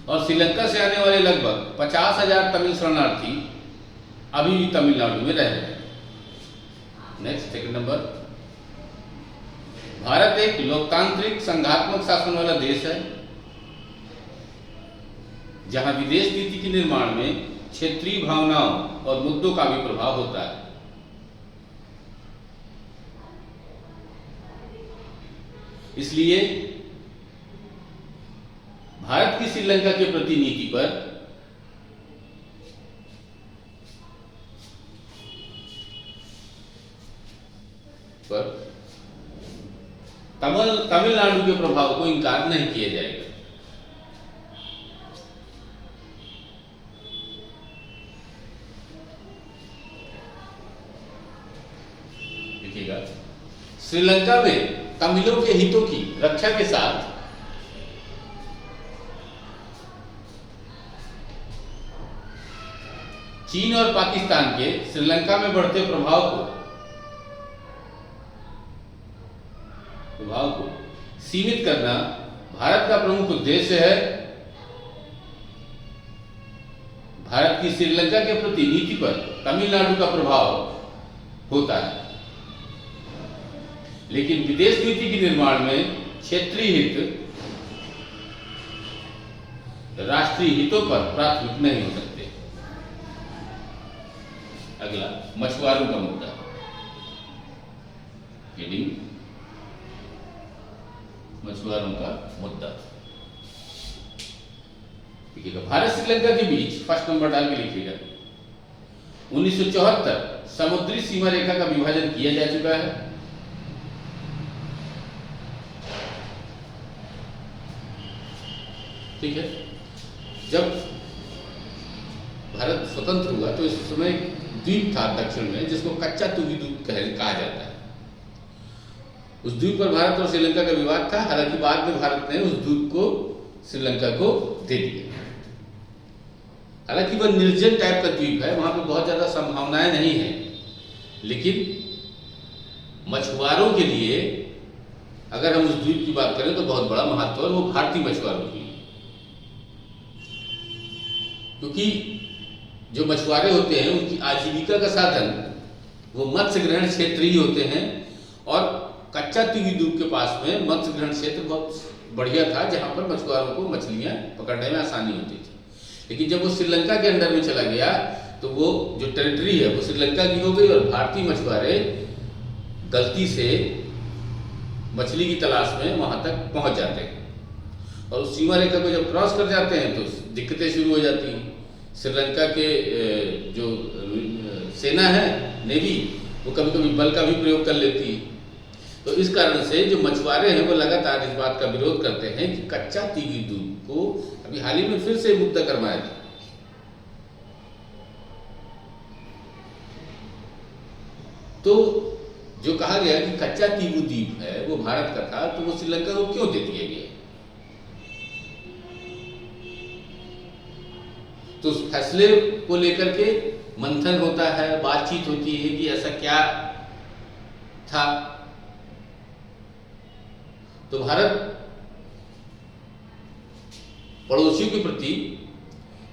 और श्रीलंका से आने वाले लगभग 50,000 तमिल शरणार्थी अभी भी तमिलनाडु में रह रहे हैं। नेक्स्ट, सेकंड नंबर, भारत एक लोकतांत्रिक संघात्मक शासन वाला देश है, जहां विदेश नीति के निर्माण में क्षेत्रीय भावनाओं और मुद्दों का भी प्रभाव होता है। इसलिए भारत की श्रीलंका के प्रति नीति पर तमिलनाडु के प्रभाव को इनकार नहीं किया जाएगा। देखिएगा, श्रीलंका में तमिलों के हितों की रक्षा के साथ चीन और पाकिस्तान के श्रीलंका में बढ़ते प्रभाव को सीमित करना भारत का प्रमुख उद्देश्य है। भारत की श्रीलंका के प्रति नीति पर तमिलनाडु का प्रभाव होता है, लेकिन विदेश नीति के निर्माण में क्षेत्रीय हित राष्ट्रीय हितों पर प्राथमिक नहीं हो सकते। अगला, मछुआरों का मुद्दा। हेडिंग, मछुआरों का मुद्दा। देखिएगा, भारत श्रीलंका के बीच फर्स्ट नंबर डाल के लिखिएगा। 1974 समुद्री सीमा रेखा का विभाजन किया जा चुका है। ठीक है, जब भारत स्वतंत्र हुआ तो इस समय द्वीप था दक्षिण में, जिसको कच्चा तुगी द्वीप कहा जाता है। उस द्वीप पर भारत और श्रीलंका का विवाद था। हालांकि बाद में भारत ने उस द्वीप को श्रीलंका को दे दिया। हालांकि वह निर्जन टाइप का द्वीप है, वहां पे बहुत ज्यादा संभावनाएं नहीं है, लेकिन मछुआरों के लिए अगर हम उस द्वीप की बात करें तो बहुत बड़ा महत्व है वो भारतीय मछुआरों की, क्योंकि जो मछुआरे होते हैं उनकी आजीविका का साधन वो मत्स्य ग्रहण क्षेत्र ही होते हैं और कच्चा तीवी द्वीप के पास में मत्स्य ग्रहण क्षेत्र बहुत बढ़िया था, जहाँ पर मछुआरों को मछलियाँ पकड़ने में आसानी होती थी। लेकिन जब वो श्रीलंका के अंडर में चला गया तो वो जो टेरिटरी है वो श्रीलंका की हो गई, और भारतीय मछुआरे गलती से मछली की तलाश में वहाँ तक पहुँच जाते हैं, और उस सीमा रेखा को जब क्रॉस कर जाते हैं तो दिक्कतें शुरू हो जाती हैं। श्रीलंका के जो सेना है, नेवी, वो कभी कभी बल का भी प्रयोग कर लेती है। तो इस कारण से जो मछुआरे हैं वो लगातार इस बात का विरोध करते हैं कि कच्चा तीवी द्वीप को अभी हाल ही में फिर से मुक्त करवाया जाए। तो जो कहा गया कि कच्चा तीवी द्वीप है वो भारत का था, तो वो श्रीलंका को क्यों दे दिया गया? तो उस फैसले को लेकर के मंथन होता है, बातचीत होती है कि ऐसा क्या था। तो भारत पड़ोसियों के प्रति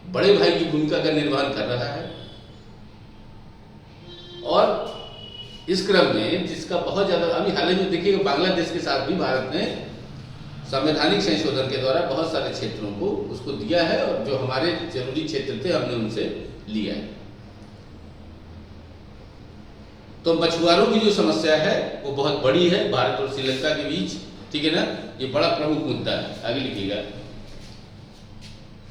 बड़े भाई की भूमिका का निर्वहन कर रहा है, और इस क्रम में जिसका बहुत ज्यादा अभी हाल ही में देखिएगा, बांग्लादेश के साथ भी भारत ने संवैधानिक संशोधन के द्वारा बहुत सारे क्षेत्रों को उसको दिया है, और जो हमारे जरूरी क्षेत्र थे हमने उनसे लिया है। तो मछुआरों की जो समस्या है वो बहुत बड़ी है भारत और श्रीलंका के बीच, ठीक है ना, ये बड़ा प्रमुख मुद्दा है। आगे लिखिएगा,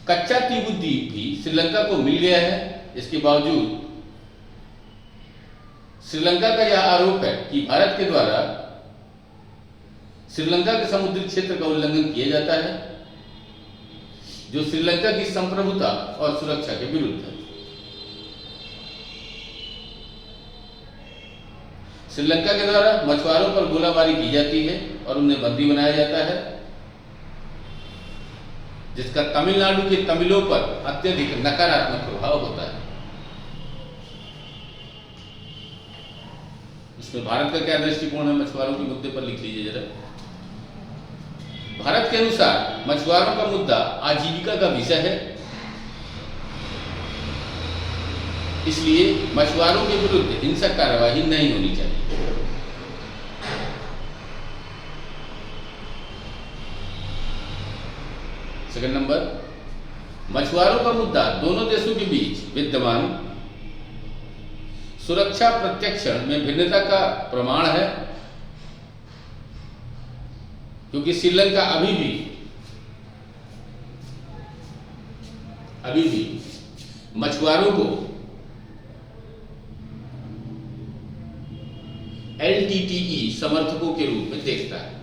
कच्चा तीवी द्वीप भी श्रीलंका को मिल गया है। इसके बावजूद श्रीलंका का यह आरोप है कि भारत के द्वारा श्रीलंका के समुद्री क्षेत्र का उल्लंघन किया जाता है, जो श्रीलंका की संप्रभुता और सुरक्षा के विरुद्ध है। श्रीलंका के द्वारा मछुआरों पर गोलाबारी की जाती है और उन्हें बंदी बनाया जाता है, जिसका तमिलनाडु के तमिलों पर अत्यधिक नकारात्मक प्रभाव होता है। इसमें भारत का क्या दृष्टिकोण है मछुआरों के मुद्दे पर, लिख लीजिए जरा। भारत के अनुसार मछुआरों का मुद्दा आजीविका का विषय है, इसलिए मछुआरों के विरुद्ध हिंसक कार्यवाही नहीं होनी चाहिए। सेकंड नंबर, मछुआरों का मुद्दा दोनों देशों के बीच विद्यमान सुरक्षा प्रत्यक्षण में भिन्नता का प्रमाण है, क्योंकि श्रीलंका अभी भी मछुआरों को LTTE समर्थकों के रूप में देखता है।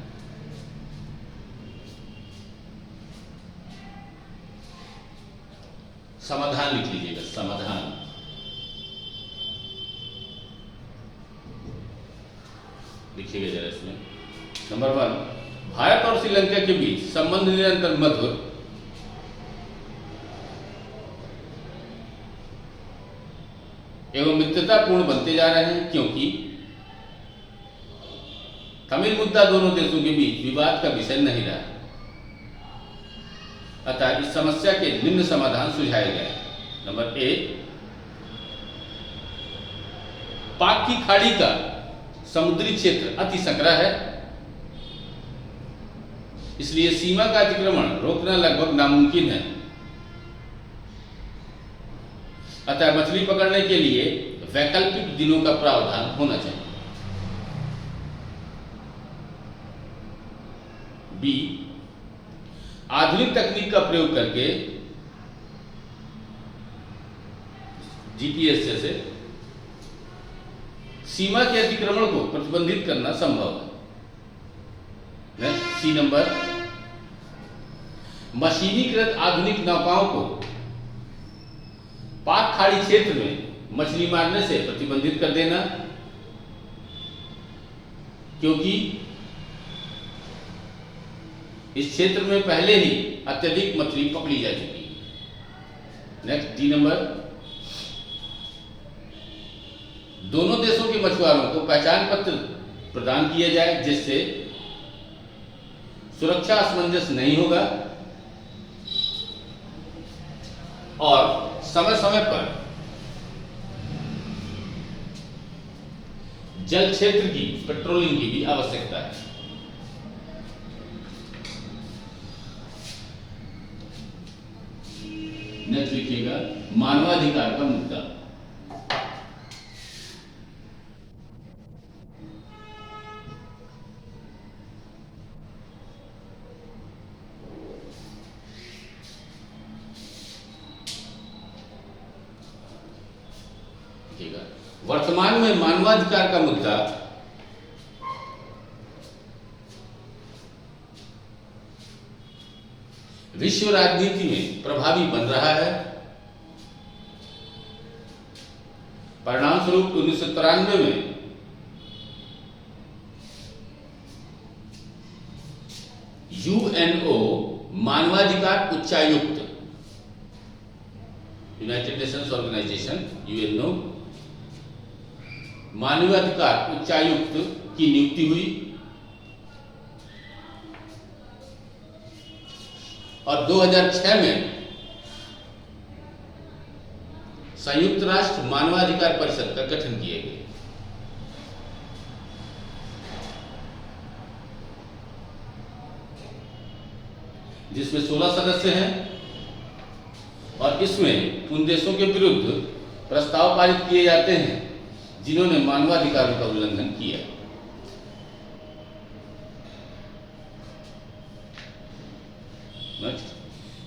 समाधान लिख लीजिएगा, समाधान। लिखिएगा जरा इसमें। नंबर 1, भारत और श्रीलंका के बीच संबंध निरंतर मधुर एवं मित्रतापूर्ण बनते जा रहे हैं, क्योंकि तमिल मुद्दा दोनों देशों के बीच विवाद का विषय नहीं रहा। अतः इस समस्या के निम्न समाधान सुझाए गए। नंबर 1, पाक की खाड़ी का समुद्री क्षेत्र अति संकरा है, इसलिए सीमा का अतिक्रमण रोकना लगभग नामुमकिन है। अतः मछली पकड़ने के लिए वैकल्पिक दिनों का प्रावधान होना चाहिए। बी, आधुनिक तकनीक का प्रयोग करके GPS जैसे सीमा के अतिक्रमण को प्रतिबंधित करना संभव है। सी नंबर, मशीनीकृत आधुनिक नौकाओं को पाक खाड़ी क्षेत्र में मछली मारने से प्रतिबंधित कर देना, क्योंकि इस क्षेत्र में पहले ही अत्यधिक मछली पकड़ी जा चुकी है। नेक्स्ट, डी नंबर, दोनों देशों के मछुआरों को पहचान पत्र प्रदान किया जाए, जिससे सुरक्षा असमंजस नहीं होगा और समय समय पर जल क्षेत्र की पेट्रोलिंग की भी आवश्यकता है। नेक्स्ट लिखिएगा मानवाधिकार का मुद्दा। वर्तमान में मानवाधिकार का मुद्दा विश्व राजनीति में प्रभावी बन रहा है। परिणाम स्वरूप 1993 में यूएनओ मानवाधिकार उच्चायुक्त, यूनाइटेड नेशंस ऑर्गेनाइजेशन यूएनओ मानवाधिकार उच्चायुक्त की नियुक्ति हुई और 2006 में संयुक्त राष्ट्र मानवाधिकार परिषद का गठन किया गया। जिसमें 16 सदस्य हैं और इसमें उन देशों के विरुद्ध प्रस्ताव पारित किए जाते हैं जिन्होंने मानवाधिकारों का उल्लंघन किया।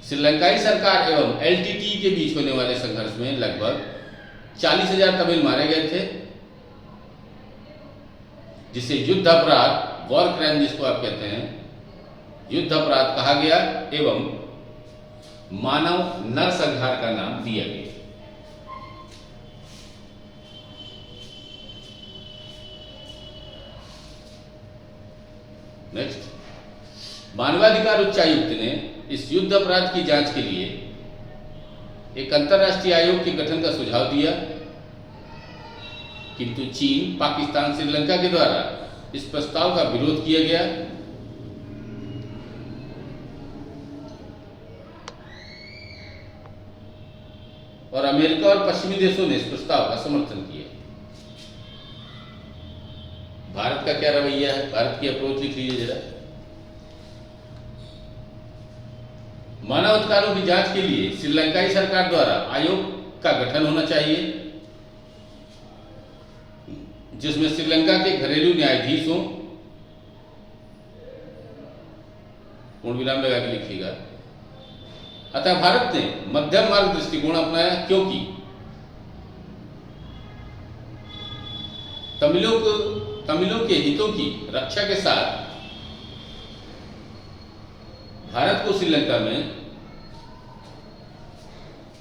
श्रीलंकाई सरकार एवं एलटीटी के बीच होने वाले संघर्ष में लगभग 40,000 तमिल मारे गए थे, जिसे युद्ध अपराध, वॉर क्राइम जिसको आप कहते हैं, युद्ध अपराध कहा गया एवं मानव नरसंहार का नाम दिया गया। नेक्स्ट, मानवाधिकार उच्चायुक्त ने इस युद्ध अपराध की जांच के लिए एक अंतर्राष्ट्रीय आयोग के गठन का सुझाव दिया, किंतु चीन, पाकिस्तान, श्रीलंका के द्वारा इस प्रस्ताव का विरोध किया गया और अमेरिका और पश्चिमी देशों ने इस प्रस्ताव का समर्थन किया। भारत का क्या रवैया है, भारत की अप्रोच लिख लीजिए जरा। मानवाधिकारों की जांच के लिए श्रीलंकाई सरकार द्वारा आयोग का गठन होना चाहिए, जिसमें श्रीलंका के घरेलू न्यायाधीश हों, पूर्ण विराम लगा के लिखिएगा। अतः भारत ने मध्यम मार्ग दृष्टिकोण अपनाया, क्योंकि तमिलों के हितों की रक्षा के साथ भारत को श्रीलंका में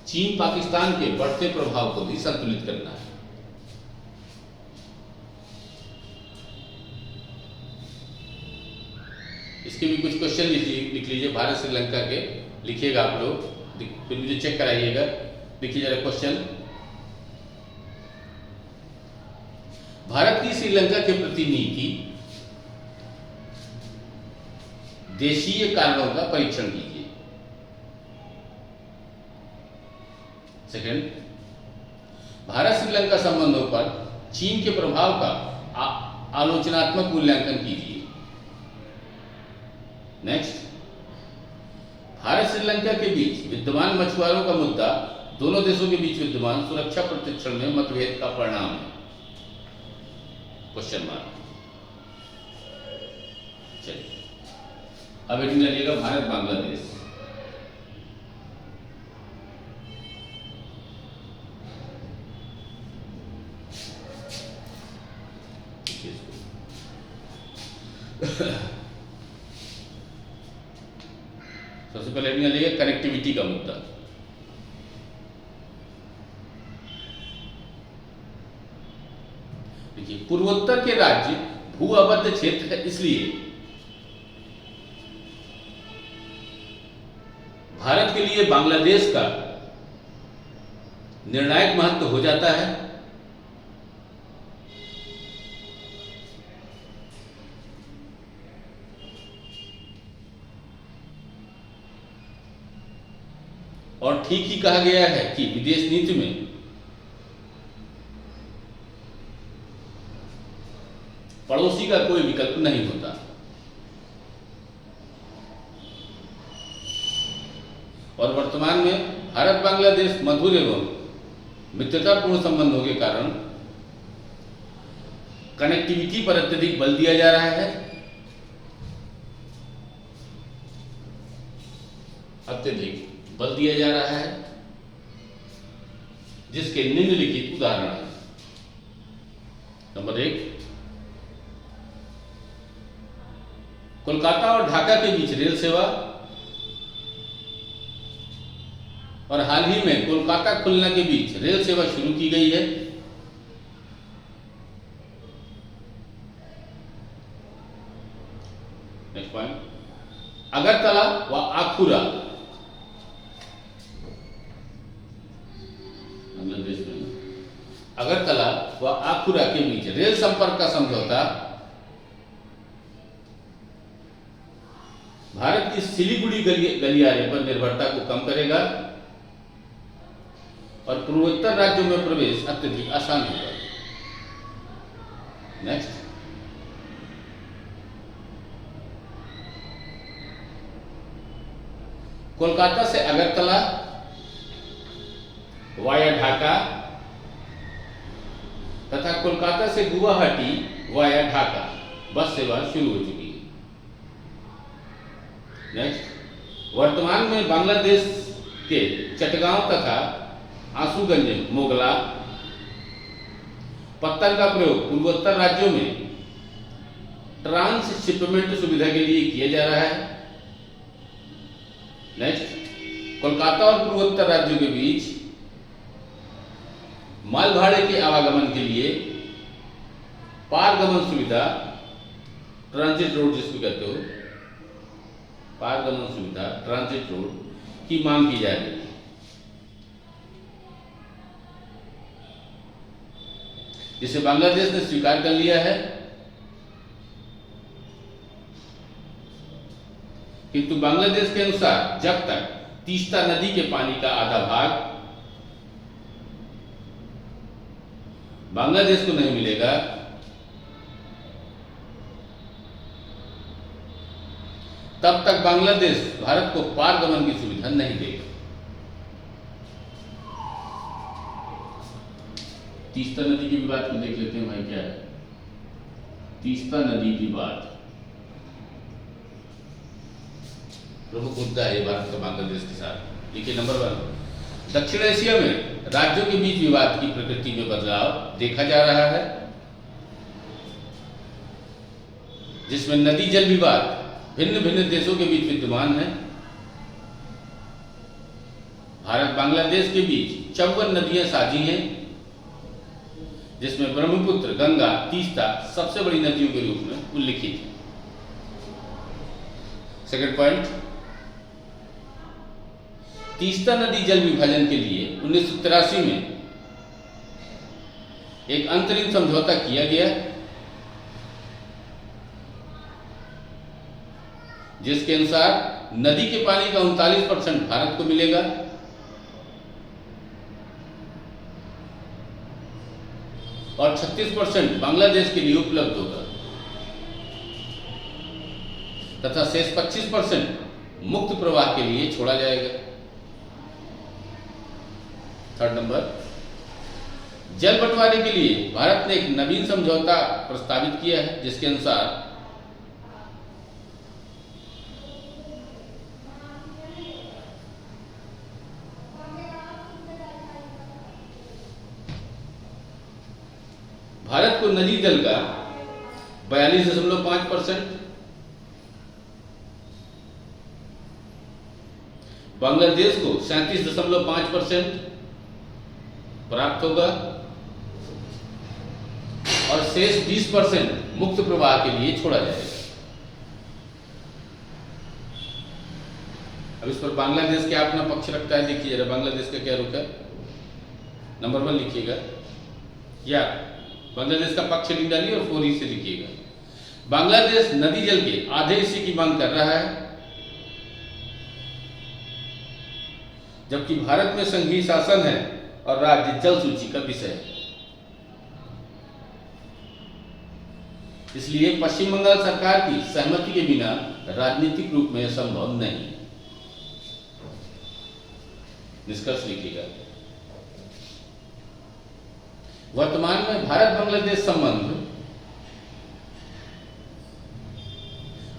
चीन, पाकिस्तान के बढ़ते प्रभाव को भी संतुलित करना है। इसके भी कुछ क्वेश्चन लिख लीजिए, भारत श्रीलंका के लिखिएगा आप लोग, फिर मुझे चेक कराइएगा। देखिए जरा क्वेश्चन, भारत की श्रीलंका के प्रति नीति, देशीय कारणों का परीक्षण कीजिए। सेकंड, भारत श्रीलंका संबंधों पर चीन के प्रभाव का आलोचनात्मक मूल्यांकन कीजिए। नेक्स्ट, भारत श्रीलंका के बीच विद्यमान मछुआरों का मुद्दा दोनों देशों के बीच विद्यमान सुरक्षा प्रतिक्षण में मतभेद का परिणाम है, क्वेश्चन मार्क। चलिए अब हेडिंग डालिएगा भारत बांग्लादेश। सबसे पहले हेडिंग डालिएगा कनेक्टिविटी का मुद्दा। देखिए, पूर्वोत्तर के राज्य भू अबद्ध क्षेत्र है, इसलिए भारत के लिए बांग्लादेश का निर्णायक महत्व हो जाता है। और ठीक ही कहा गया है कि विदेश नीति में पड़ोसी का कोई विकल्प नहीं होता। और वर्तमान में भारत बांग्लादेश मधुर एवं मित्रतापूर्ण संबंधों के कारण कनेक्टिविटी पर अत्यधिक बल दिया जा रहा है। अत्यधिक बल दिया जा रहा है, जिसके निम्नलिखित उदाहरण हैं। नंबर 1, कोलकाता और ढाका के बीच रेल सेवा, और हाल ही में कोलकाता खुलना के बीच रेल सेवा शुरू की गई है। नेक्स्ट पॉइंट, अगरतला व आखुरा, बांग्लादेश में अगरतला व आखुरा के बीच रेल संपर्क का समझौता भारत की सिलीगुड़ी गलियारे पर निर्भरता को कम करेगा और पूर्वोत्तर राज्यों में प्रवेश अत्यधिक आसान होगा। नेक्स्ट, कोलकाता से अगरतला वाया ढाका तथा कोलकाता से गुवाहाटी वाया ढाका बस सेवा शुरू हो चुकी है। नेक्स्ट, वर्तमान में बांग्लादेश के चटगांव तथा आंसुगंज मोगला पत्थर का प्रयोग पूर्वोत्तर राज्यों में ट्रांसशिपमेंट सुविधा के लिए किया जा रहा है। नेक्स्ट, कोलकाता और पूर्वोत्तर राज्यों के बीच माल भाड़े के आवागमन के लिए पारगमन सुविधा, ट्रांजिट रोड जिसको कहते हो, पारगमन सुविधा ट्रांजिट रोड की मांग की जा रही है। जिसे बांग्लादेश ने स्वीकार कर लिया है, किंतु बांग्लादेश के अनुसार जब तक तीस्ता नदी के पानी का आधा भाग बांग्लादेश को नहीं मिलेगा, तब तक बांग्लादेश भारत को पारगमन की सुविधा नहीं देगा। तीस्ता नदी के विवाद को देख लेते हैं भाई, क्या है तीस्ता नदी विवाद। प्रमुख मुद्दा है भारत का बांग्लादेश के साथ। देखिए, नंबर 1, दक्षिण एशिया में राज्यों के बीच विवाद की प्रकृति में बदलाव देखा जा रहा है, जिसमें नदी जल विवाद भिन्न भिन्न देशों के बीच विद्यमान है। भारत बांग्लादेश के बीच 54 नदियां साझी हैं, जिसमें ब्रह्मपुत्र, गंगा, तीस्ता सबसे बड़ी नदियों के रूप में उल्लिखित है। सेकंड पॉइंट, तीस्ता नदी जल विभाजन के लिए 1983 में एक अंतरिम समझौता किया गया, जिसके अनुसार नदी के पानी का 39% भारत को मिलेगा और 36% बांग्लादेश के लिए उपलब्ध होगा तथा शेष 25% मुक्त प्रवाह के लिए छोड़ा जाएगा। थर्ड नंबर, जल बंटवारे के लिए भारत ने एक नवीन समझौता प्रस्तावित किया है, जिसके अनुसार भारत को नदी जल का 42.5%, बांग्लादेश को 37.5% प्राप्त होगा और शेष 20% मुक्त प्रवाह के लिए छोड़ा जाएगा। अब इस पर बांग्लादेश क्या अपना पक्ष रखता है, देखिए जरा बांग्लादेश का क्या रुख है। नंबर 1 लिखिएगा या बांग्लादेश का पक्ष लिख डालिए और 4 से लिखिएगा। बांग्लादेश नदी जल के आधे हिस्से की मांग कर रहा है, जबकि भारत में संघीय शासन है और राज्य जल सूची का विषय है। इसलिए पश्चिम बंगाल सरकार की सहमति के बिना राजनीतिक रूप में संभव नहीं। निष्कर्ष लिखिएगा। वर्तमान में भारत बांग्लादेश संबंध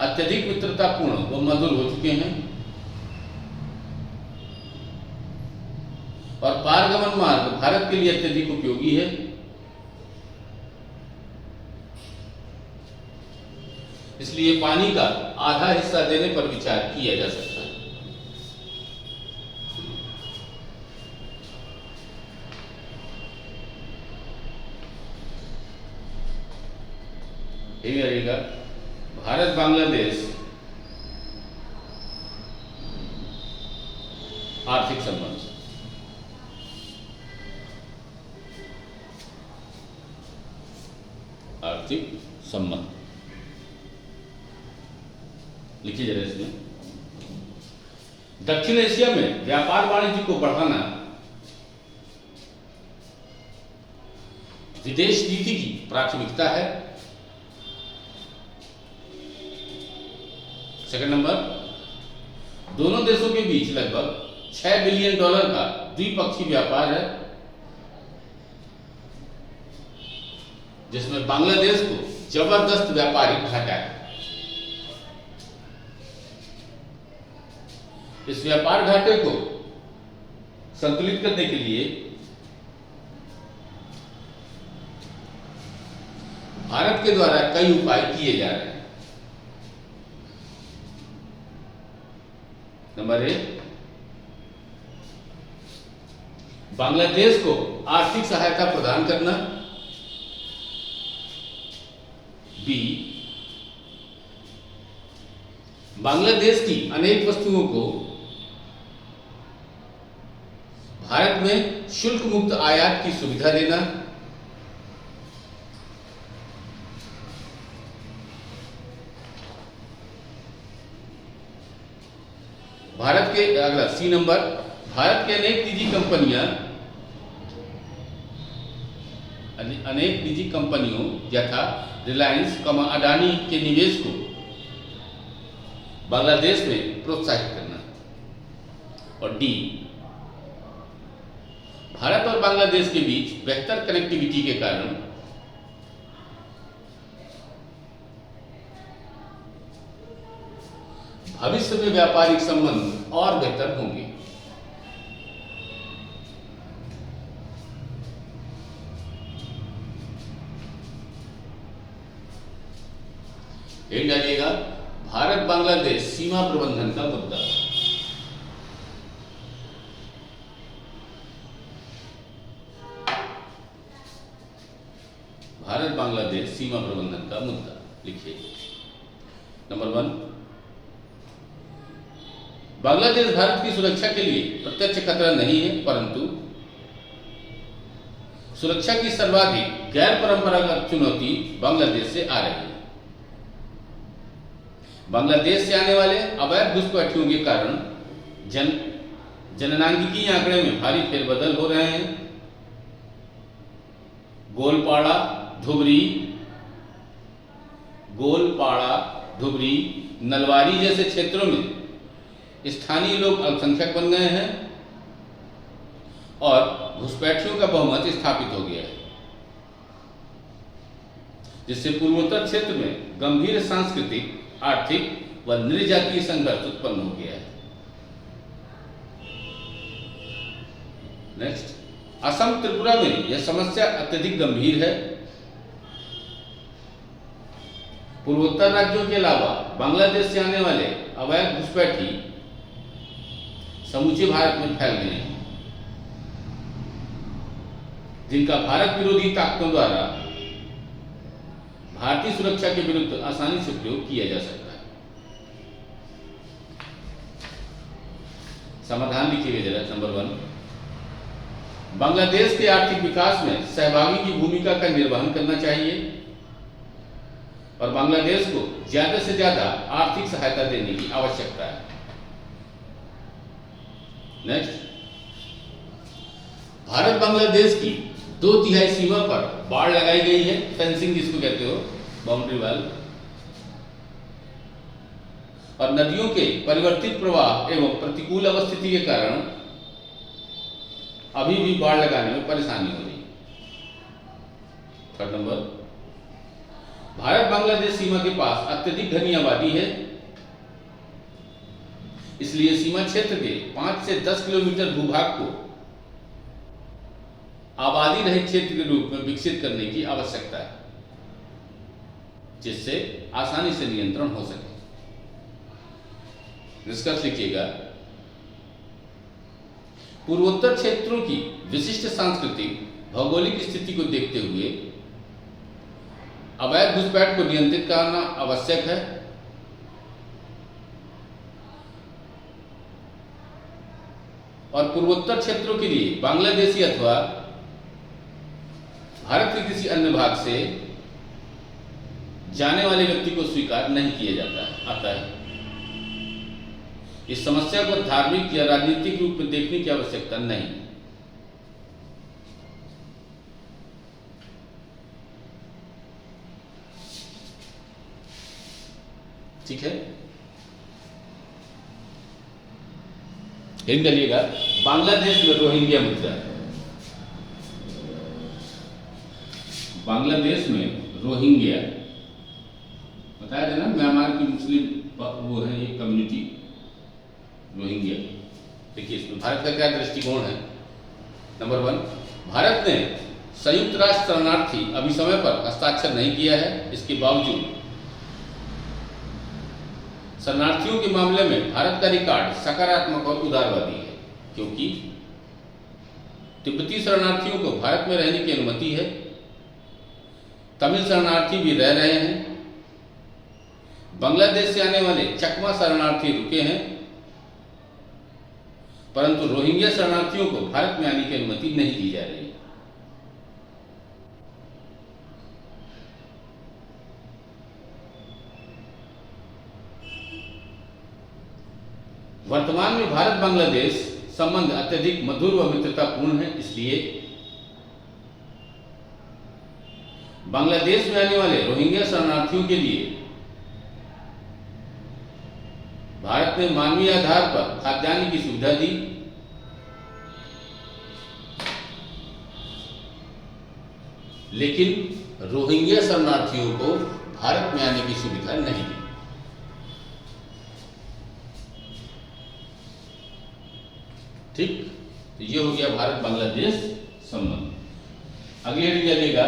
अत्यधिक मित्रतापूर्ण व मधुर हो चुके हैं और पारगमन मार्ग भारत के लिए अत्यधिक उपयोगी है। इसलिए पानी का आधा हिस्सा देने पर विचार किया जा सकता है। यही रहेगा भारत बांग्लादेश आर्थिक संबंध। आर्थिक संबंध लिखिए जरा इसमें। दक्षिण एशिया में व्यापार वाणिज्य को बढ़ाना विदेश नीति की प्राथमिकता है। सेकंड नंबर, दोनों देशों के बीच लगभग $6 बिलियन का द्विपक्षीय व्यापार है, जिसमें बांग्लादेश को जबरदस्त व्यापारिक घाटा है। इस व्यापार घाटे को संतुलित करने के लिए भारत के द्वारा कई उपाय किए जा रहे हैं। नंबर 1, बांग्लादेश को आर्थिक सहायता प्रदान करना। बी, बांग्लादेश की अनेक वस्तुओं को भारत में शुल्क मुक्त आयात की सुविधा देना। भारत के अगला सी नंबर, भारत के अनेक निजी कंपनियों यथा रिलायंस, अडानी के निवेश को बांग्लादेश में प्रोत्साहित करना। और डी, भारत और बांग्लादेश के बीच बेहतर कनेक्टिविटी के कारण भविष्य में व्यापारिक संबंध और बेहतर होंगे। एक डालिएगा भारत बांग्लादेश सीमा प्रबंधन का मुद्दा। भारत बांग्लादेश सीमा प्रबंधन का मुद्दा लिखिए। नंबर 1, बांग्लादेश भारत की सुरक्षा के लिए प्रत्यक्ष खतरा नहीं है, परंतु सुरक्षा की सर्वाधिक गैर परंपरागत चुनौती बांग्लादेश से आ रही है। बांग्लादेश से आने वाले अवैध घुसपैठियों के कारण जननांगिकी आंकड़े में भारी फेरबदल हो रहे हैं। गोलपाड़ा, धुबरी, नलवारी जैसे क्षेत्रों में स्थानीय लोग अल्पसंख्यक बन गए हैं और घुसपैठियों का बहुमत स्थापित हो गया है, जिससे पूर्वोत्तर क्षेत्र में गंभीर सांस्कृतिक, आर्थिक व नृजातीय संघर्ष उत्पन्न हो गया है। नेक्स्ट, असम त्रिपुरा में यह समस्या अत्यधिक गंभीर है। पूर्वोत्तर राज्यों के अलावा बांग्लादेश से आने वाले अवैध घुसपैठी समूचे भारत में फैल गए हैं, जिनका भारत विरोधी ताकतों द्वारा भारतीय सुरक्षा के विरुद्ध आसानी से प्रयोग किया जा सकता है। समाधान लिखिए जरा। नंबर 1, बांग्लादेश के आर्थिक विकास में सहभागी की भूमिका का निर्वहन करना चाहिए और बांग्लादेश को ज्यादा से ज्यादा आर्थिक सहायता देने की आवश्यकता है। नेक्स्ट, भारत बांग्लादेश की 2/3 सीमा पर बाड़ लगाई गई है, फेंसिंग जिसको कहते हो, बाउंड्री वाल, और नदियों के परिवर्तित प्रवाह एवं प्रतिकूल अवस्थिति के कारण अभी भी बाढ़ लगाने में परेशानी हो रही। थर्ड नंबर, भारत बांग्लादेश सीमा के पास अत्यधिक घनी आबादी है, इसलिए सीमा क्षेत्र के 5 से 10 किलोमीटर भूभाग को आबादी रहित क्षेत्र के रूप में विकसित करने की आवश्यकता है, जिससे आसानी से नियंत्रण हो सके। निष्कर्ष लिखिएगा, पूर्वोत्तर क्षेत्रों की विशिष्ट सांस्कृतिक भौगोलिक स्थिति को देखते हुए अवैध घुसपैठ को नियंत्रित करना आवश्यक है। और पूर्वोत्तर क्षेत्रों के लिए बांग्लादेशी अथवा भारत के किसी अन्य भाग से जाने वाले व्यक्ति को स्वीकार नहीं किया आता है। इस समस्या को धार्मिक या राजनीतिक रूप में देखने की आवश्यकता नहीं। ठीक है, हिंट डालिएगा, बांग्लादेश में रोहिंग्या मुद्दा। बांग्लादेश में रोहिंग्या बताया था ना, म्यांमार की मुस्लिम वो है एक कम्युनिटी रोहिंग्या। देखिए इसमें भारत का क्या दृष्टिकोण है। नंबर 1, भारत ने संयुक्त राष्ट्र शरणार्थी अभी समय पर हस्ताक्षर नहीं किया है। इसके बावजूद शरणार्थियों के मामले में भारत का रिकॉर्ड सकारात्मक और उदारवादी है, क्योंकि तिब्बती शरणार्थियों को भारत में रहने की अनुमति है। तमिल शरणार्थी भी रह रहे हैं। बांग्लादेश से आने वाले चकमा शरणार्थी रुके हैं, परंतु रोहिंग्या शरणार्थियों को भारत में आने की अनुमति नहीं दी जा रही। वर्तमान में भारत बांग्लादेश संबंध अत्यधिक मधुर व मित्रतापूर्ण है, इसलिए बांग्लादेश में आने वाले रोहिंग्या शरणार्थियों के लिए भारत ने मानवीय आधार पर खाद्यान्न की सुविधा दी। लेकिन रोहिंग्या शरणार्थियों को भारत में आने की सुविधा नहीं दी। ठीक, तो ये हो गया भारत बांग्लादेश संबंध। अगले हेडिंग लगेगा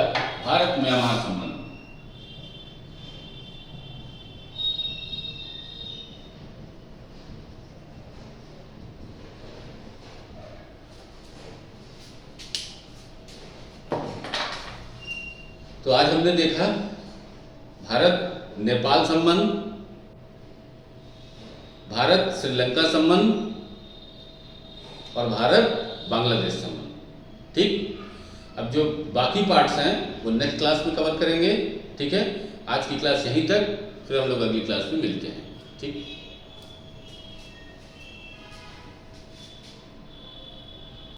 भारत म्यांमार संबंध। तो आज हमने देखा भारत नेपाल संबंध, भारत श्रीलंका संबंध और भारत बांग्लादेश संबंध। ठीक, अब जो बाकी पार्ट्स हैं वो नेक्स्ट क्लास में कवर करेंगे। ठीक है, आज की क्लास यहीं तक, फिर हम लोग अगली क्लास में मिलते हैं। ठीक।